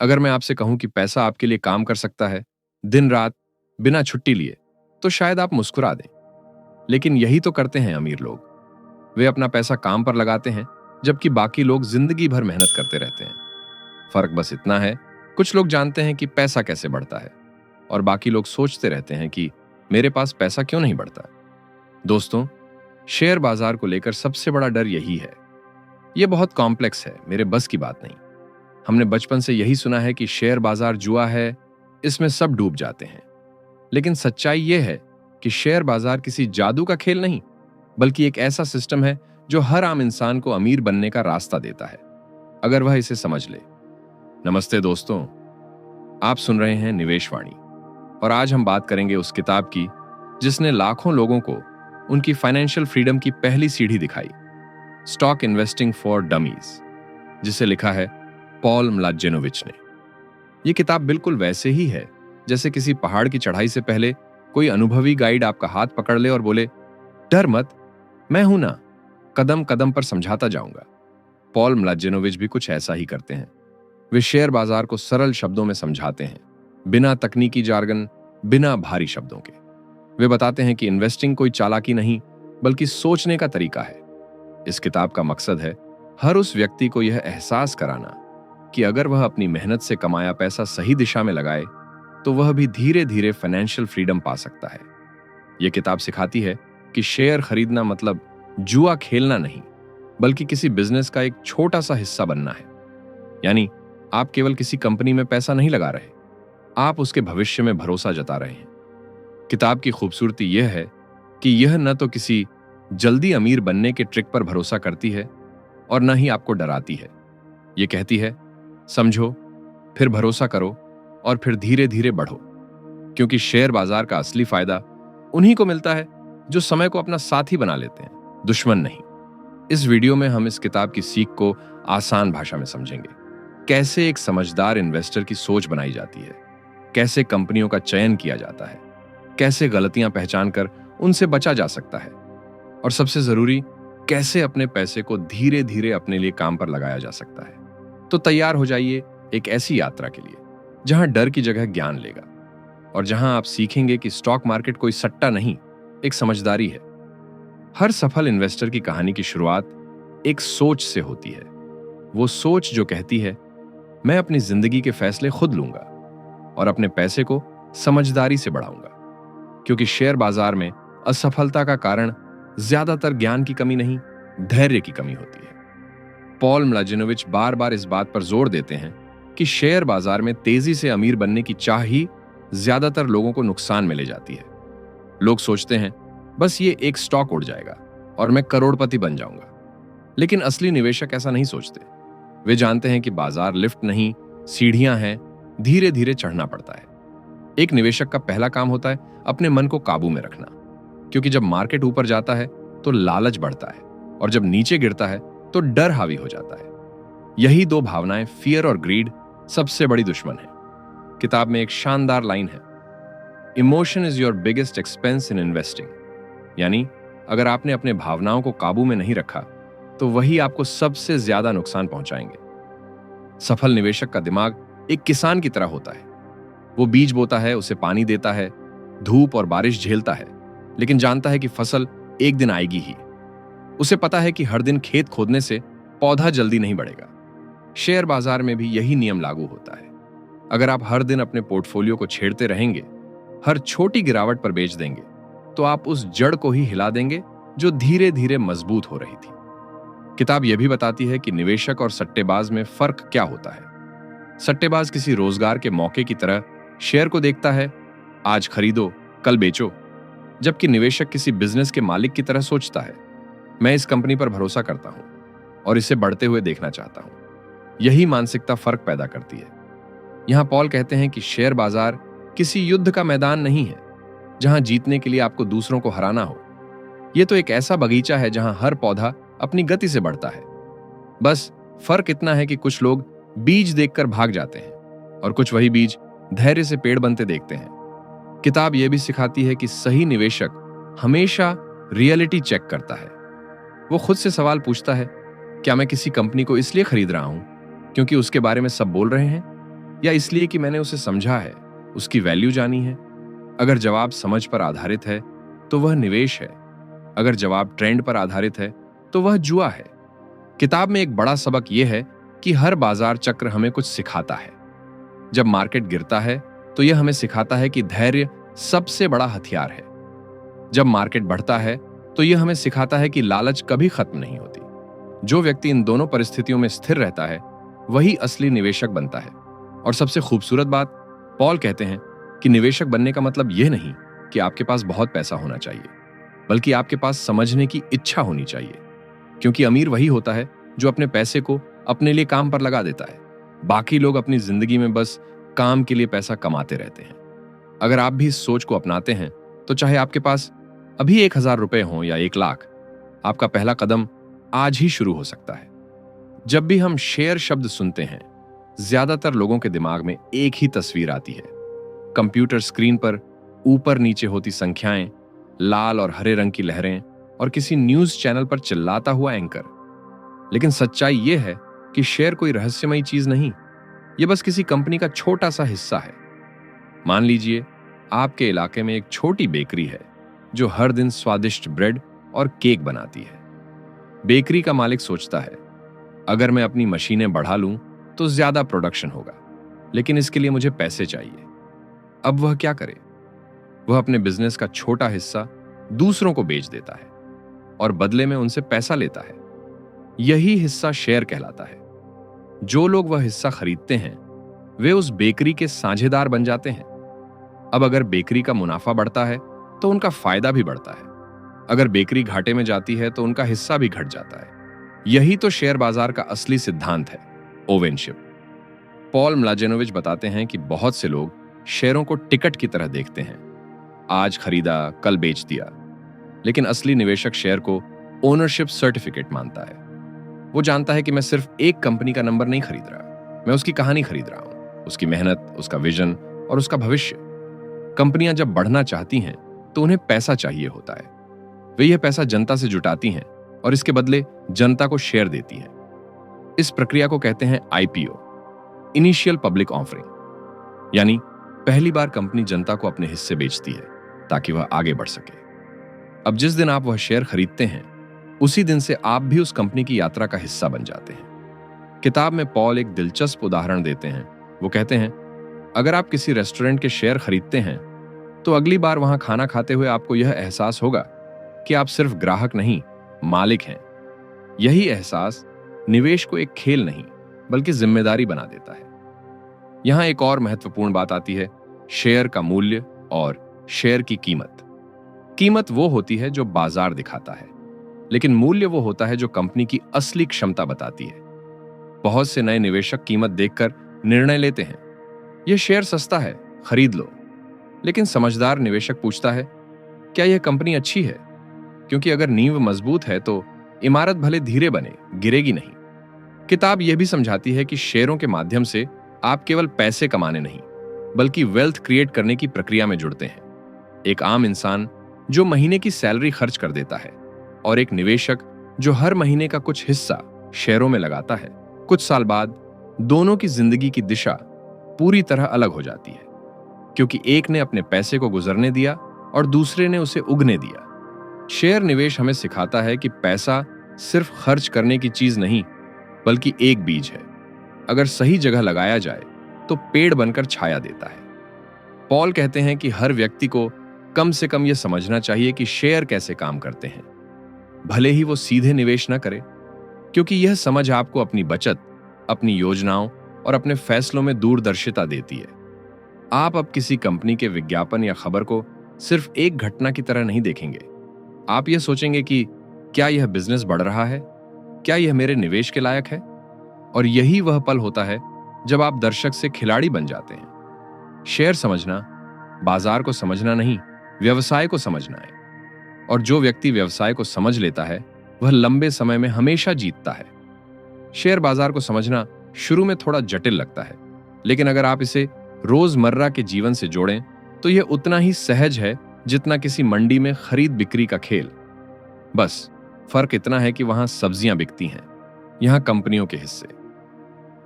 अगर मैं आपसे कहूं कि पैसा आपके लिए काम कर सकता है दिन रात बिना छुट्टी लिए, तो शायद आप मुस्कुरा दें। लेकिन यही तो करते हैं अमीर लोग। वे अपना पैसा काम पर लगाते हैं, जबकि बाकी लोग जिंदगी भर मेहनत करते रहते हैं। फर्क बस इतना है, कुछ लोग जानते हैं कि पैसा कैसे बढ़ता है, और बाकी लोग सोचते रहते हैं कि मेरे पास पैसा क्यों नहीं बढ़ता। दोस्तों, शेयर बाजार को लेकर सबसे बड़ा डर यही है। यह बहुत कॉम्प्लेक्स है, मेरे बस की बात नहीं। हमने बचपन से यही सुना है कि शेयर बाजार जुआ है, इसमें सब डूब जाते हैं। लेकिन सच्चाई यह है कि शेयर बाजार किसी जादू का खेल नहीं, बल्कि एक ऐसा सिस्टम है जो हर आम इंसान को अमीर बनने का रास्ता देता है, अगर वह इसे समझ ले। नमस्ते दोस्तों, आप सुन रहे हैं निवेश वाणी, और आज हम बात करेंगे उस किताब की जिसने लाखों लोगों को उनकी फाइनेंशियल फ्रीडम की पहली सीढ़ी दिखाई, स्टॉक इन्वेस्टिंग फॉर डमीज, जिसे लिखा है पॉल म्लाजेनोविच ने। यह किताब बिल्कुल वैसे ही है जैसे किसी पहाड़ की चढ़ाई से पहले कोई अनुभवी गाइड आपका हाथ पकड़ ले और बोले, डर मत, मैं हूं ना, कदम कदम पर समझाता जाऊंगा। पॉल म्लाजेनोविच भी कुछ ऐसा ही करते हैं। वे शेयर बाजार को सरल शब्दों में समझाते हैं, बिना तकनीकी जार्गन, बिना भारी शब्दों के। वे बताते हैं कि इन्वेस्टिंग कोई चालाकी नहीं, बल्कि सोचने का तरीका है। इस किताब का मकसद है हर उस व्यक्ति को यह एहसास कराना कि अगर वह अपनी मेहनत से कमाया पैसा सही दिशा में लगाए, तो वह भी धीरे धीरे फाइनेंशियल फ्रीडम पा सकता है। यह किताब सिखाती है कि शेयर खरीदना मतलब जुआ खेलना नहीं, बल्कि किसी बिजनेस का एक छोटा सा हिस्सा बनना है। यानी आप केवल किसी कंपनी में पैसा नहीं लगा रहे, आप उसके भविष्य में भरोसा जता रहे हैं। किताब की खूबसूरती यह है कि यह न तो किसी जल्दी अमीर बनने के ट्रिक पर भरोसा करती है और न ही आपको डराती है। यह कहती है, समझो, फिर भरोसा करो और फिर धीरे धीरे बढ़ो, क्योंकि शेयर बाजार का असली फायदा उन्हीं को मिलता है जो समय को अपना साथी बना लेते हैं, दुश्मन नहीं। इस वीडियो में हम इस किताब की सीख को आसान भाषा में समझेंगे। कैसे एक समझदार इन्वेस्टर की सोच बनाई जाती है, कैसे कंपनियों का चयन किया जाता है, कैसे गलतियां पहचानकर उनसे बचा जा सकता है, और सबसे जरूरी, कैसे अपने पैसे को धीरे धीरे अपने लिए काम पर लगाया जा सकता है। तो तैयार हो जाइए एक ऐसी यात्रा के लिए जहां डर की जगह ज्ञान लेगा, और जहां आप सीखेंगे कि स्टॉक मार्केट कोई सट्टा नहीं, एक समझदारी है। हर सफल इन्वेस्टर की कहानी की शुरुआत एक सोच से होती है। वो सोच जो कहती है, मैं अपनी जिंदगी के फैसले खुद लूंगा और अपने पैसे को समझदारी से बढ़ाऊंगा। क्योंकि शेयर बाजार में असफलता का कारण ज्यादातर ज्ञान की कमी नहीं, धैर्य की कमी होती है। पॉल म्लाजेनोविच बार बार इस बात पर जोर देते हैं कि शेयर बाजार में तेजी से अमीर बनने की चाह ही ज्यादातर लोगों को नुकसान में ले जाती है। लोग सोचते हैं, बस ये एक स्टॉक उड़ जाएगा और मैं करोड़पति बन जाऊंगा। लेकिन असली निवेशक ऐसा नहीं सोचते। वे जानते हैं कि बाजार लिफ्ट नहीं, सीढ़ियां हैं, धीरे धीरे चढ़ना पड़ता है। एक निवेशक का पहला काम होता है अपने मन को काबू में रखना, क्योंकि जब मार्केट ऊपर जाता है तो लालच बढ़ता है, और जब नीचे गिरता है तो डर हावी हो जाता है। यही दो भावनाएं, फियर और ग्रीड, सबसे बड़ी दुश्मन है। किताब में एक शानदार लाइन है, emotion is your biggest expense in investing. यानी अगर आपने अपने भावनाओं को काबू में नहीं रखा, तो वही आपको सबसे ज्यादा नुकसान पहुंचाएंगे। सफल निवेशक का दिमाग एक किसान की तरह होता है। वो बीज बोता है, उसे पानी देता है, धूप और बारिश झेलता है, लेकिन जानता है कि फसल एक दिन आएगी ही। उसे पता है कि हर दिन खेत खोदने से पौधा जल्दी नहीं बढ़ेगा। शेयर बाजार में भी यही नियम लागू होता है। अगर आप हर दिन अपने पोर्टफोलियो को छेड़ते रहेंगे, हर छोटी गिरावट पर बेच देंगे, तो आप उस जड़ को ही हिला देंगे जो धीरे धीरे मजबूत हो रही थी। किताब यह भी बताती है कि निवेशक और सट्टेबाज में फर्क क्या होता है। सट्टेबाज किसी रोजगार के मौके की तरह शेयर को देखता है, आज खरीदो कल बेचो, जबकि निवेशक किसी बिजनेस के मालिक की तरह सोचता है, मैं इस कंपनी पर भरोसा करता हूं और इसे बढ़ते हुए देखना चाहता हूं। यही मानसिकता फर्क पैदा करती है। यहां पॉल कहते हैं कि शेयर बाजार किसी युद्ध का मैदान नहीं है जहां जीतने के लिए आपको दूसरों को हराना हो। यह तो एक ऐसा बगीचा है जहां हर पौधा अपनी गति से बढ़ता है। बस फर्क इतना है कि कुछ लोग बीज देखकर भाग जाते हैं और कुछ वही बीज धैर्य से पेड़ बनते देखते हैं। किताब यह भी सिखाती है कि सही निवेशक हमेशा रियलिटी चेक करता है। वो खुद से सवाल पूछता है, क्या मैं किसी कंपनी को इसलिए खरीद रहा हूं क्योंकि उसके बारे में सब बोल रहे हैं, या इसलिए कि मैंने उसे समझा है, उसकी वैल्यू जानी है? अगर जवाब समझ पर आधारित है तो वह निवेश है। अगर जवाब ट्रेंड पर आधारित है तो वह जुआ है। किताब में एक बड़ा सबक यह है कि हर बाजार चक्र हमें कुछ सिखाता है। जब मार्केट गिरता है तो यह हमें सिखाता है कि धैर्य सबसे बड़ा हथियार है। जब मार्केट बढ़ता है तो यह हमें सिखाता है कि लालच कभी खत्म नहीं होती। जो व्यक्ति इन दोनों परिस्थितियों में स्थिर रहता है वही असली निवेशक बनता है। और सबसे खूबसूरत बात, पॉल कहते हैं कि निवेशक बनने का मतलब यह नहीं कि आपके पास बहुत पैसा होना चाहिए, बल्कि आपके पास समझने की इच्छा होनी चाहिए। क्योंकि अमीर वही होता है जो अपने पैसे को अपने लिए काम पर लगा देता है। बाकी लोग अपनी जिंदगी में बस काम के लिए पैसा कमाते रहते हैं। अगर आप भी इस सोच को अपनाते हैं तो चाहे आपके पास अभी 1,000 रुपए हों या 1,00,000, आपका पहला कदम आज ही शुरू हो सकता है। जब भी हम शेयर शब्द सुनते हैं, ज्यादातर लोगों के दिमाग में एक ही तस्वीर आती है। कंप्यूटर स्क्रीन पर ऊपर नीचे होती संख्याएं, लाल और हरे रंग की लहरें और किसी न्यूज चैनल पर चिल्लाता हुआ एंकर। लेकिन सच्चाई यह है कि शेयर कोई रहस्यमयी चीज नहीं, यह बस किसी कंपनी का छोटा सा हिस्सा है। मान लीजिए आपके इलाके में एक छोटी बेकरी है जो हर दिन स्वादिष्ट ब्रेड और केक बनाती है। बेकरी का मालिक सोचता है, अगर मैं अपनी मशीनें बढ़ा लूं तो ज्यादा प्रोडक्शन होगा, लेकिन इसके लिए मुझे पैसे चाहिए। अब वह क्या करे? वह अपने बिजनेस का छोटा हिस्सा दूसरों को बेच देता है और बदले में उनसे पैसा लेता है। यही हिस्सा शेयर कहलाता है। जो लोग वह हिस्सा खरीदते हैं वे उस बेकरी के साझेदार बन जाते हैं। अब अगर बेकरी का मुनाफा बढ़ता है तो उनका फायदा भी बढ़ता है। अगर बेकरी घाटे में जाती है तो उनका हिस्सा भी घट जाता है। यही तो शेयर बाजार का असली सिद्धांत है, ओवेनशिप। पॉल म्लाजेनोविच बताते हैं कि बहुत से लोग शेयरों को टिकट की तरह देखते हैं, आज खरीदा कल बेच दिया। लेकिन असली निवेशक शेयर को ओनरशिप सर्टिफिकेट मानता है। वो जानता है कि मैं सिर्फ एक कंपनी का नंबर नहीं खरीद रहा, मैं उसकी कहानी खरीद रहा हूं, उसकी मेहनत, उसका विजन और उसका भविष्य। कंपनियां जब बढ़ना चाहती हैं तो उन्हें पैसा चाहिए होता है। वे यह पैसा जनता से जुटाती हैं और इसके बदले जनता को शेयर देती हैं। इस प्रक्रिया को कहते हैं आईपीओ, इनिशियल पब्लिक ऑफरिंग। यानी पहली बार कंपनी जनता को अपने हिस्से बेचती है ताकि वह आगे बढ़ सके। अब जिस दिन आप वह शेयर खरीदते हैं उसी दिन से आप भी उस कंपनी की यात्रा का हिस्सा बन जाते हैं। किताब में पॉल एक दिलचस्प उदाहरण देते हैं। वो कहते हैं, अगर आप किसी रेस्टोरेंट के शेयर खरीदते हैं तो अगली बार वहां खाना खाते हुए आपको यह एहसास होगा कि आप सिर्फ ग्राहक नहीं, मालिक हैं। यही एहसास निवेश को एक खेल नहीं बल्कि जिम्मेदारी बना देता है। यहां एक और महत्वपूर्ण बात आती है, शेयर का मूल्य और शेयर की कीमत। कीमत वो होती है जो बाजार दिखाता है, लेकिन मूल्य वो होता है जो कंपनी की असली क्षमता बताती है। बहुत से नए निवेशक कीमत देखकर निर्णय लेते हैं, यह शेयर सस्ता है, खरीद लो। लेकिन समझदार निवेशक पूछता है, क्या यह कंपनी अच्छी है? क्योंकि अगर नींव मजबूत है तो इमारत भले धीरे बने, गिरेगी नहीं। किताब यह भी समझाती है कि शेयरों के माध्यम से आप केवल पैसे कमाने नहीं बल्कि वेल्थ क्रिएट करने की प्रक्रिया में जुड़ते हैं। एक आम इंसान जो महीने की सैलरी खर्च कर देता है और एक निवेशक जो हर महीने का कुछ हिस्सा शेयरों में लगाता है, कुछ साल बाद दोनों की जिंदगी की दिशा पूरी तरह अलग हो जाती है। क्योंकि एक ने अपने पैसे को गुजरने दिया और दूसरे ने उसे उगने दिया। शेयर निवेश हमें सिखाता है कि पैसा सिर्फ खर्च करने की चीज नहीं बल्कि एक बीज है। अगर सही जगह लगाया जाए तो पेड़ बनकर छाया देता है। पॉल कहते हैं कि हर व्यक्ति को कम से कम यह समझना चाहिए कि शेयर कैसे काम करते हैं, भले ही वो सीधे निवेश न करे, क्योंकि यह समझ आपको अपनी बचत, अपनी योजनाओं और अपने फैसलों में दूरदर्शिता देती है। आप अब किसी कंपनी के विज्ञापन या खबर को सिर्फ एक घटना की तरह नहीं देखेंगे। आप यह सोचेंगे कि क्या यह बिजनेस बढ़ रहा है, क्या यह मेरे निवेश के लायक है? और यही वह पल होता है जब आप दर्शक से खिलाड़ी बन जाते हैं। शेयर समझना बाजार को समझना नहीं, व्यवसाय को समझना है। और जो व्यक्ति व्यवसाय को समझ लेता है वह लंबे समय में हमेशा जीतता है। शेयर बाजार को समझना शुरू में थोड़ा जटिल लगता है, लेकिन अगर आप इसे रोजमर्रा के जीवन से जोड़ें तो यह उतना ही सहज है जितना किसी मंडी में खरीद बिक्री का खेल। बस फर्क इतना है कि वहां सब्जियां बिकती हैं, यहां कंपनियों के हिस्से।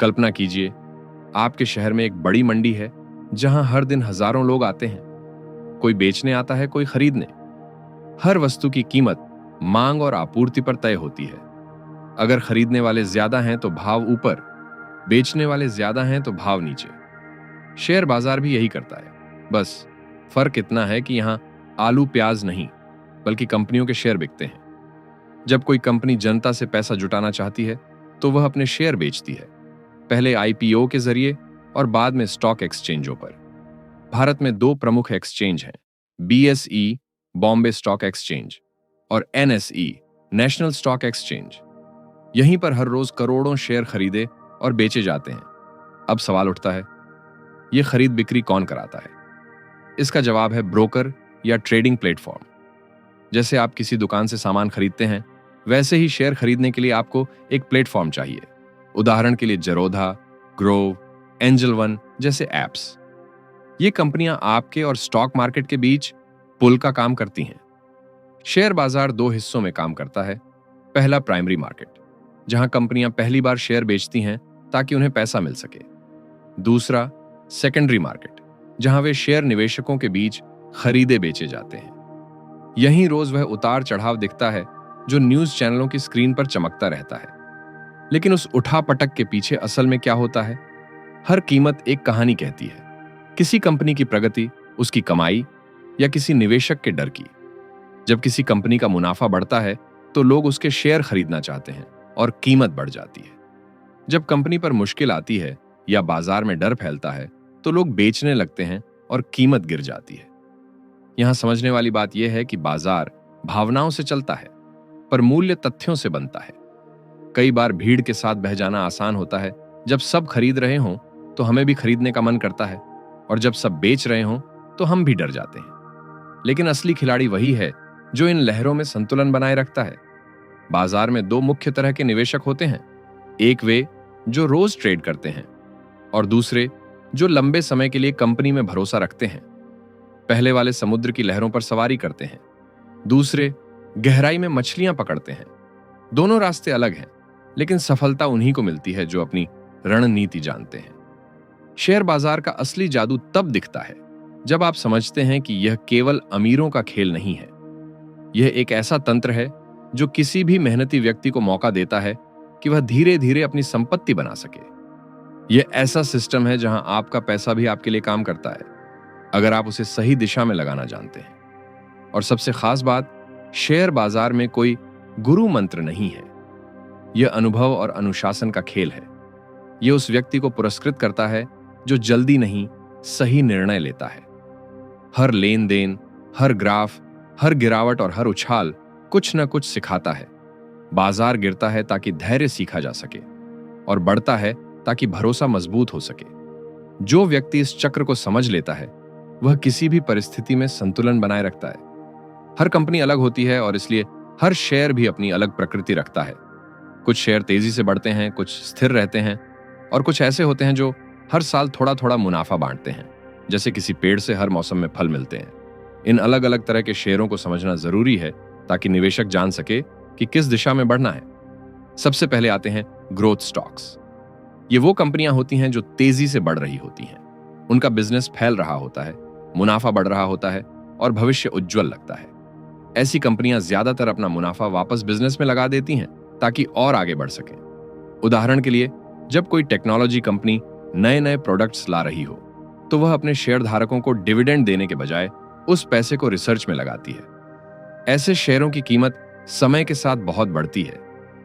कल्पना कीजिए, आपके शहर में एक बड़ी मंडी है जहां हर दिन हजारों लोग आते हैं। कोई बेचने आता है, कोई खरीदने। हर वस्तु की कीमत मांग और आपूर्ति पर तय होती है। अगर खरीदने वाले ज्यादा हैं तो भाव ऊपर, बेचने वाले ज्यादा हैं तो भाव नीचे। शेयर बाजार भी यही करता है। बस फर्क इतना है कि यहां आलू प्याज नहीं, बल्कि कंपनियों के शेयर बिकते हैं। जब कोई कंपनी जनता से पैसा जुटाना चाहती है तो वह अपने शेयर बेचती है, पहले आईपीओ के जरिए और बाद में स्टॉक एक्सचेंजों पर। भारत में दो प्रमुख एक्सचेंज हैं, बीएसई बॉम्बे स्टॉक एक्सचेंज और एनएसई नेशनल स्टॉक एक्सचेंज। यहीं पर हर रोज करोड़ों शेयर खरीदे और बेचे जाते हैं। अब सवाल उठता है, यह खरीद बिक्री कौन कराता है? इसका जवाब है ब्रोकर या ट्रेडिंग प्लेटफॉर्म। जैसे आप किसी दुकान से सामान खरीदते हैं, वैसे ही शेयर खरीदने के लिए आपको एक प्लेटफॉर्म चाहिए। उदाहरण के लिए जरोधा, ग्रोव, एंजल वन जैसे एप्स। ये कंपनियां आपके और स्टॉक मार्केट के बीच पुल का काम करती हैं। शेयर बाजार दो हिस्सों में काम करता है। पहला प्राइमरी मार्केट, जहां कंपनियां पहली बार शेयर बेचती हैं ताकि उन्हें पैसा मिल सके। दूसरा सेकेंडरी मार्केट, जहां वे शेयर निवेशकों के बीच खरीदे बेचे जाते हैं। यहीं रोज वह उतार चढ़ाव दिखता है जो न्यूज चैनलों की स्क्रीन पर चमकता रहता है। लेकिन उस उठापटक के पीछे असल में क्या होता है? हर कीमत एक कहानी कहती है। किसी कंपनी की प्रगति, उसकी कमाई या किसी निवेशक के डर की। जब किसी कंपनी का मुनाफा बढ़ता है तो लोग उसके शेयर खरीदना चाहते हैं और कीमत बढ़ जाती है। जब कंपनी पर मुश्किल आती है या बाजार में डर फैलता है तो लोग बेचने लगते हैं और कीमत गिर जाती है। यहां समझने वाली बात यह है कि बाजार भावनाओं से चलता है, पर मूल्य तथ्यों से बनता है। कई बार भीड़ के साथ बह जाना आसान होता है। जब सब खरीद रहे हों तो हमें भी खरीदने का मन करता है, और जब सब बेच रहे हों तो हम भी डर जाते हैं। लेकिन असली खिलाड़ी वही है जो इन लहरों में संतुलन बनाए रखता है। बाजार में दो मुख्य तरह के निवेशक होते हैं। एक वे जो रोज ट्रेड करते हैं और दूसरे जो लंबे समय के लिए कंपनी में भरोसा रखते हैं। पहले वाले समुद्र की लहरों पर सवारी करते हैं, दूसरे गहराई में मछलियां पकड़ते हैं। दोनों रास्ते अलग हैं, लेकिन सफलता उन्हीं को मिलती है जो अपनी रणनीति जानते हैं। शेयर बाजार का असली जादू तब दिखता है जब आप समझते हैं कि यह केवल अमीरों का खेल नहीं है। यह एक ऐसा तंत्र है जो किसी भी मेहनती व्यक्ति को मौका देता है कि वह धीरे धीरे अपनी संपत्ति बना सके। यह ऐसा सिस्टम है जहां आपका पैसा भी आपके लिए काम करता है, अगर आप उसे सही दिशा में लगाना जानते हैं। और सबसे खास बात, शेयर बाजार में कोई गुरु मंत्र नहीं है। यह अनुभव और अनुशासन का खेल है। यह उस व्यक्ति को पुरस्कृत करता है जो जल्दी नहीं, सही निर्णय लेता है। हर लेन देन, हर ग्राफ, हर गिरावट और हर उछाल कुछ न कुछ सिखाता है। बाजार गिरता है ताकि धैर्य सीखा जा सके, और बढ़ता है ताकि भरोसा मजबूत हो सके। जो व्यक्ति इस चक्र को समझ लेता है वह किसी भी परिस्थिति में संतुलन बनाए रखता है। हर कंपनी अलग होती है और इसलिए हर शेयर भी अपनी अलग प्रकृति रखता है। कुछ शेयर तेजी से बढ़ते हैं, कुछ स्थिर रहते हैं, और कुछ ऐसे होते हैं जो हर साल थोड़ा थोड़ा मुनाफा बांटते हैं, जैसे किसी पेड़ से हर मौसम में फल मिलते हैं। इन अलग अलग तरह के शेयरों को समझना जरूरी है ताकि निवेशक जान सके कि किस दिशा में बढ़ना है। सबसे पहले आते हैं ग्रोथ स्टॉक्स। ये वो कंपनियां होती हैं जो तेजी से बढ़ रही होती हैं। उनका बिजनेस फैल रहा होता है, मुनाफा बढ़ रहा होता है और भविष्य उज्जवल लगता है। ऐसी कंपनियां ज्यादातर अपना मुनाफा वापस बिजनेस में लगा देती हैं ताकि और आगे बढ़ सकें। उदाहरण के लिए, जब कोई टेक्नोलॉजी कंपनी नए नए प्रोडक्ट्स ला रही हो तो वह अपने शेयर धारकों को डिविडेंड देने के बजाय उस पैसे को रिसर्च में लगाती है। ऐसे शेयरों की कीमत समय के साथ बहुत बढ़ती है,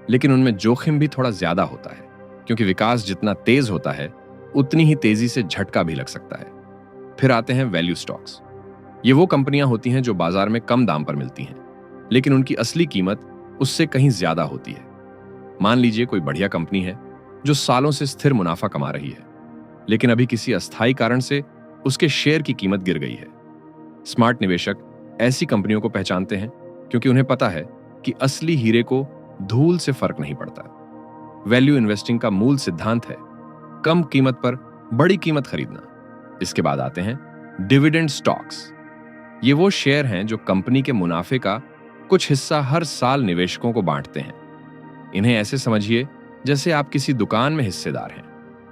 लेकिन उनमें जोखिम भी थोड़ा ज्यादा होता है, क्योंकि विकास जितना तेज होता है उतनी ही तेजी से झटका भी लग सकता है। फिर आते हैं वैल्यू स्टॉक्स। ये वो कंपनियां होती हैं जो बाजार में कम दाम पर मिलती हैं, लेकिन उनकी असली कीमत उससे कहीं ज्यादा होती है। मान लीजिए कोई बढ़िया कंपनी है जो सालों से स्थिर मुनाफा कमा रही है, लेकिन अभी किसी अस्थायी कारण से उसके शेयर की कीमत गिर गई है। स्मार्ट निवेशक ऐसी कंपनियों को पहचानते हैं क्योंकि उन्हें पता है कि असली हीरे को धूल से फर्क नहीं पड़ता। वैल्यू इन्वेस्टिंग का मूल सिद्धांत है कम कीमत पर बड़ी कीमत खरीदना। इसके बाद आते हैं डिविडेंड स्टॉक्स। ये वो शेयर हैं जो कंपनी के मुनाफे का कुछ हिस्सा हर साल निवेशकों को बांटते हैं। इन्हें ऐसे समझिए जैसे आप किसी दुकान में हिस्सेदार हैं।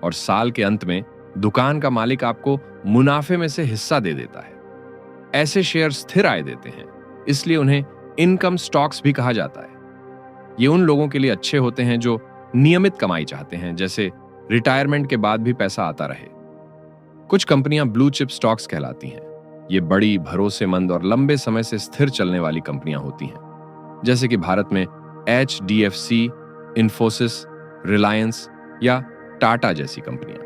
और साल के अंत में दुकान का मालिक आपको मुनाफे में से हिस्सा दे देता है। ऐसे शेयर स्थिर आय देते हैं, इसलिए उन्हें इनकम स्टॉक्स भी कहा जाता है। ये उन लोगों के लिए अच्छे होते हैं जो नियमित कमाई चाहते हैं, जैसे रिटायरमेंट के बाद भी पैसा आता रहे। कुछ कंपनियां ब्लू चिप स्टॉक्स कहलाती हैं। ये बड़ी, भरोसेमंद और लंबे समय से स्थिर चलने वाली कंपनियां होती हैं, जैसे कि भारत में HDFC, इन्फोसिस, रिलायंस या टाटा जैसी कंपनियां।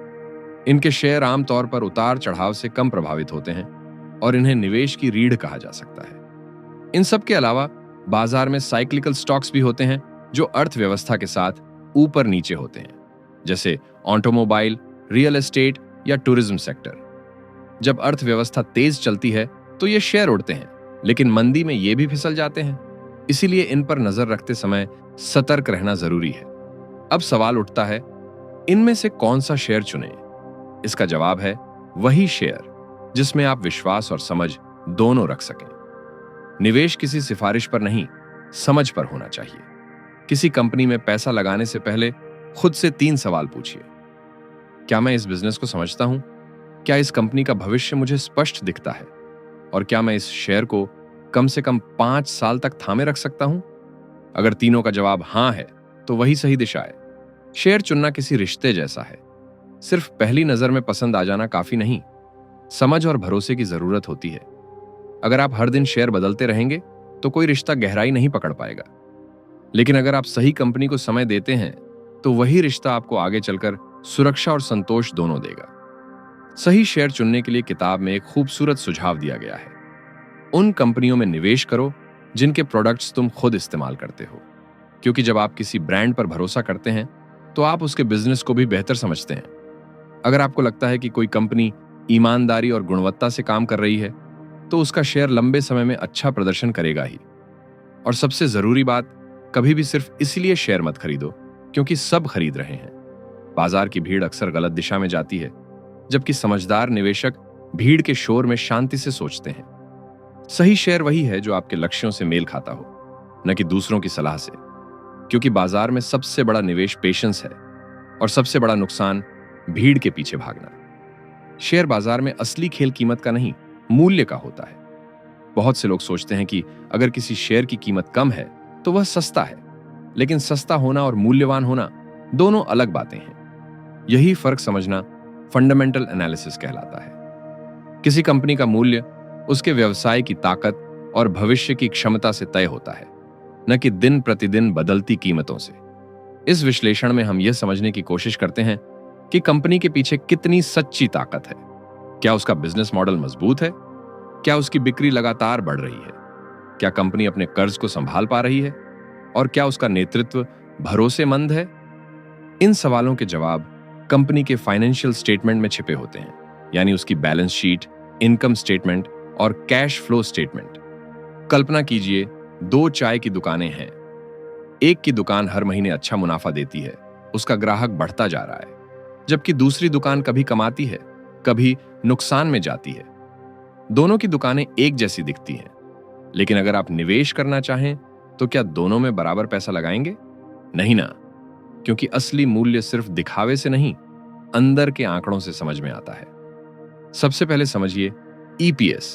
इनके शेयर आमतौर पर उतार चढ़ाव से कम प्रभावित होते हैं और इन्हें निवेश की रीढ़ कहा जा सकता है। इन सब के अलावा बाजार में साइक्लिकल स्टॉक्स भी होते हैं जो अर्थव्यवस्था के साथ ऊपर नीचे होते हैं, जैसे ऑटोमोबाइल, रियल एस्टेट या टूरिज्म सेक्टर। जब अर्थव्यवस्था तेज चलती है तो ये शेयर उड़ते हैं, लेकिन मंदी में ये भी फिसल जाते हैं। इसीलिए इन पर नजर रखते समय सतर्क रहना जरूरी है। अब सवाल उठता है, इनमें से कौन सा शेयर चुनें? इसका जवाब है वही शेयर जिसमें आप विश्वास और समझ दोनों रख सकें। निवेश किसी सिफारिश पर नहीं, समझ पर होना चाहिए। किसी कंपनी में पैसा लगाने से पहले खुद से 3 सवाल पूछिए। क्या मैं इस बिजनेस को समझता हूं? क्या इस कंपनी का भविष्य मुझे स्पष्ट दिखता है? और क्या मैं इस शेयर को कम से कम 5 साल तक थामे रख सकता हूं? अगर तीनों का जवाब हां है, तो वही सही दिशा है। शेयर चुनना किसी रिश्ते जैसा है। सिर्फ पहली नजर में पसंद आ जाना काफी नहीं, समझ और भरोसे की जरूरत होती है। अगर आप हर दिन शेयर बदलते रहेंगे तो कोई रिश्ता गहराई नहीं पकड़ पाएगा। लेकिन अगर आप सही कंपनी को समय देते हैं तो वही रिश्ता आपको आगे चलकर सुरक्षा और संतोष दोनों देगा। सही शेयर चुनने के लिए किताब में एक खूबसूरत सुझाव दिया गया है। उन कंपनियों में निवेश करो जिनके प्रोडक्ट्स तुम खुद इस्तेमाल करते हो, क्योंकि जब आप किसी ब्रांड पर भरोसा करते हैं तो आप उसके बिजनेस को भी बेहतर समझते हैं। अगर आपको लगता है कि कोई कंपनी ईमानदारी और गुणवत्ता से काम कर रही है तो उसका शेयर लंबे समय में अच्छा प्रदर्शन करेगा ही। और सबसे जरूरी बात, कभी भी सिर्फ इसलिए शेयर मत खरीदो क्योंकि सब खरीद रहे हैं। बाजार की भीड़ अक्सर गलत दिशा में जाती है, जबकि समझदार निवेशक भीड़ के शोर में शांति से सोचते हैं। सही शेयर वही है जो आपके लक्ष्यों से मेल खाता हो, न कि दूसरों की सलाह से, क्योंकि बाजार में सबसे बड़ा निवेश पेशेंस है और सबसे बड़ा नुकसान भीड़ के पीछे भागना। शेयर बाजार में असली खेल कीमत का नहीं, मूल्य का होता है। बहुत से लोग सोचते हैं कि अगर किसी शेयर की कीमत कम है तो वह सस्ता है, लेकिन सस्ता होना और मूल्यवान होना दोनों अलग बातें हैं। यही फर्क समझना फंडामेंटल एनालिसिस कहलाता है। किसी कंपनी का मूल्य उसके व्यवसाय की ताकत और भविष्य की क्षमता से तय होता है, न कि दिन प्रतिदिन बदलती कीमतों से। इस विश्लेषण में हम यह समझने की कोशिश करते हैं कि कंपनी के पीछे कितनी सच्ची ताकत है। क्या उसका बिजनेस मॉडल मजबूत है? क्या उसकी बिक्री लगातार बढ़ रही है? क्या कंपनी अपने कर्ज को संभाल पा रही है? और क्या उसका नेतृत्व भरोसेमंद है? इन सवालों के जवाब कंपनी के फाइनेंशियल स्टेटमेंट में छिपे होते हैं, यानी उसकी बैलेंस शीट, इनकम स्टेटमेंट और कैश फ्लो स्टेटमेंट। कल्पना कीजिए, 2 चाय की दुकानें हैं। एक की दुकान हर महीने अच्छा मुनाफा देती है, उसका ग्राहक बढ़ता जा रहा है, जबकि दूसरी दुकान कभी कमाती है, कभी नुकसान में जाती है। दोनों की दुकानें एक जैसी दिखती हैं, लेकिन अगर आप निवेश करना चाहें तो क्या दोनों में बराबर पैसा लगाएंगे? नहीं ना, क्योंकि असली मूल्य सिर्फ दिखावे से नहीं, अंदर के आंकड़ों से समझ में आता है। सबसे पहले समझिए EPS,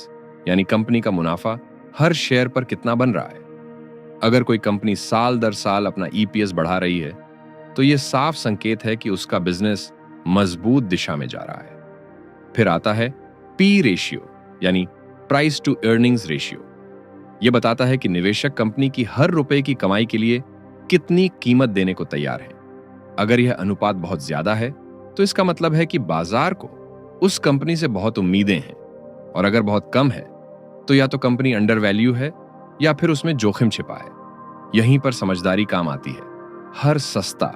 यानी कंपनी का मुनाफा हर शेयर पर कितना बन रहा है। अगर कोई कंपनी साल दर साल अपना EPS बढ़ा रही है तो यह साफ संकेत है कि उसका बिजनेस मजबूत दिशा में जा रहा है। फिर आता है P रेशियो, यानी प्राइस टू अर्निंग्स रेशियो। यह बताता है कि निवेशक कंपनी की हर रुपए की कमाई के लिए कितनी कीमत देने को तैयार है। अगर यह अनुपात बहुत ज्यादा है तो इसका मतलब है कि बाजार को उस कंपनी से बहुत उम्मीदें हैं, और अगर बहुत कम है तो या तो कंपनी अंडर वैल्यू है या फिर उसमें जोखिम छिपा है। यहीं पर समझदारी काम आती है। हर सस्ता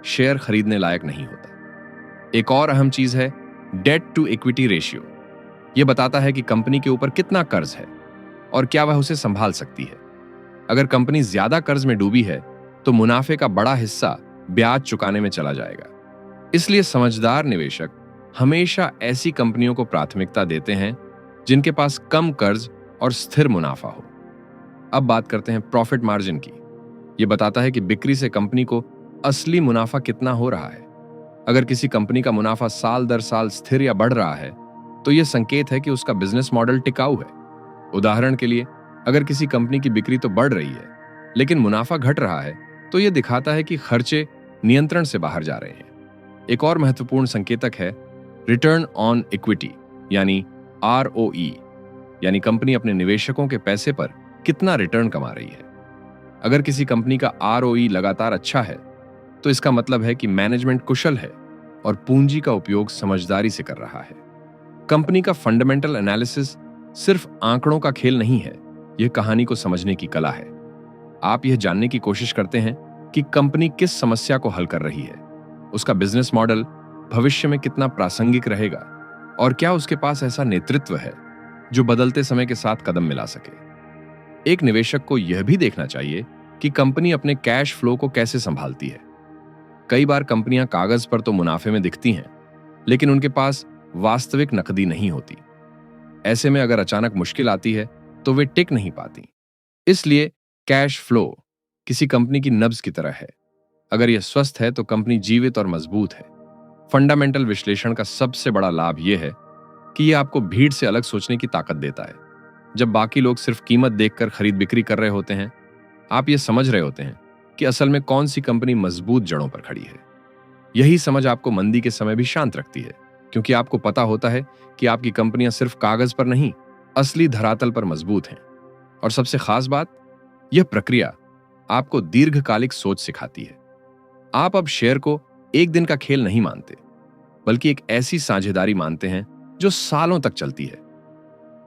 शेयर खरीदने लायक नहीं होता। एक और अहम चीज है डेट टू इक्विटी रेशियो। यह बताता है कि कंपनी के ऊपर कितना कर्ज है और क्या वह उसे संभाल सकती है। अगर कंपनी ज्यादा कर्ज में डूबी है तो मुनाफे का बड़ा हिस्सा ब्याज चुकाने में चला जाएगा। इसलिए समझदार निवेशक हमेशा ऐसी कंपनियों को प्राथमिकता देते हैं जिनके पास कम कर्ज और स्थिर मुनाफा हो। अब बात करते हैं प्रॉफिट मार्जिन की। यह बताता है कि बिक्री से कंपनी को असली मुनाफा कितना हो रहा है। अगर किसी कंपनी का मुनाफा साल दर साल स्थिर या बढ़ रहा है, तो यह संकेत है कि उसका बिजनेस मॉडल टिकाऊ है। उदाहरण के लिए, अगर किसी कंपनी की बिक्री तो बढ़ रही है, लेकिन मुनाफा घट रहा है, तो यह दिखाता है कि खर्चे नियंत्रण से बाहर जा रहे हैं। एक और महत्वपूर्ण संकेतक है रिटर्न ऑन इक्विटी, यानी ROE, यानी कंपनी अपने निवेशकों के पैसे पर कितना रिटर्न कमा रही है। अगर किसी कंपनी का ROE लगातार अच्छा है, तो इसका मतलब है कि मैनेजमेंट कुशल है और पूंजी का उपयोग समझदारी से कर रहा है। कंपनी का फंडामेंटल एनालिसिस सिर्फ आंकड़ों का खेल नहीं है, यह कहानी को समझने की कला है। आप यह जानने की कोशिश करते हैं कि कंपनी किस समस्या को हल कर रही है, उसका बिजनेस मॉडल भविष्य में कितना प्रासंगिक रहेगा, और क्या उसके पास ऐसा नेतृत्व है जो बदलते समय के साथ कदम मिला सके। एक निवेशक को यह भी देखना चाहिए कि कंपनी अपने कैश फ्लो को कैसे संभालती है। कई बार कंपनियां कागज पर तो मुनाफे में दिखती हैं, लेकिन उनके पास वास्तविक नकदी नहीं होती। ऐसे में अगर अचानक मुश्किल आती है, तो वे टिक नहीं पाती। इसलिए कैश फ्लो किसी कंपनी की नब्ज की तरह है। अगर यह स्वस्थ है, तो कंपनी जीवित और मजबूत है। फंडामेंटल विश्लेषण का सबसे बड़ा लाभ यह है कि यह आपको भीड़ से अलग सोचने की ताकत देता है। जब बाकी लोग सिर्फ कीमत देखकर खरीद बिक्री कर रहे होते हैं, आप यह समझ रहे होते हैं कि असल में कौन सी कंपनी मजबूत जड़ों पर खड़ी है। यही समझ आपको मंदी के समय भी शांत रखती है, क्योंकि आपको पता होता है कि आपकी कंपनियां सिर्फ कागज पर नहीं, असली धरातल पर मजबूत हैं। और सबसे खास बात, यह प्रक्रिया आपको दीर्घकालिक सोच सिखाती है। आप अब शेयर को एक दिन का खेल नहीं मानते, बल्कि एक ऐसी साझेदारी मानते हैं जो सालों तक चलती है।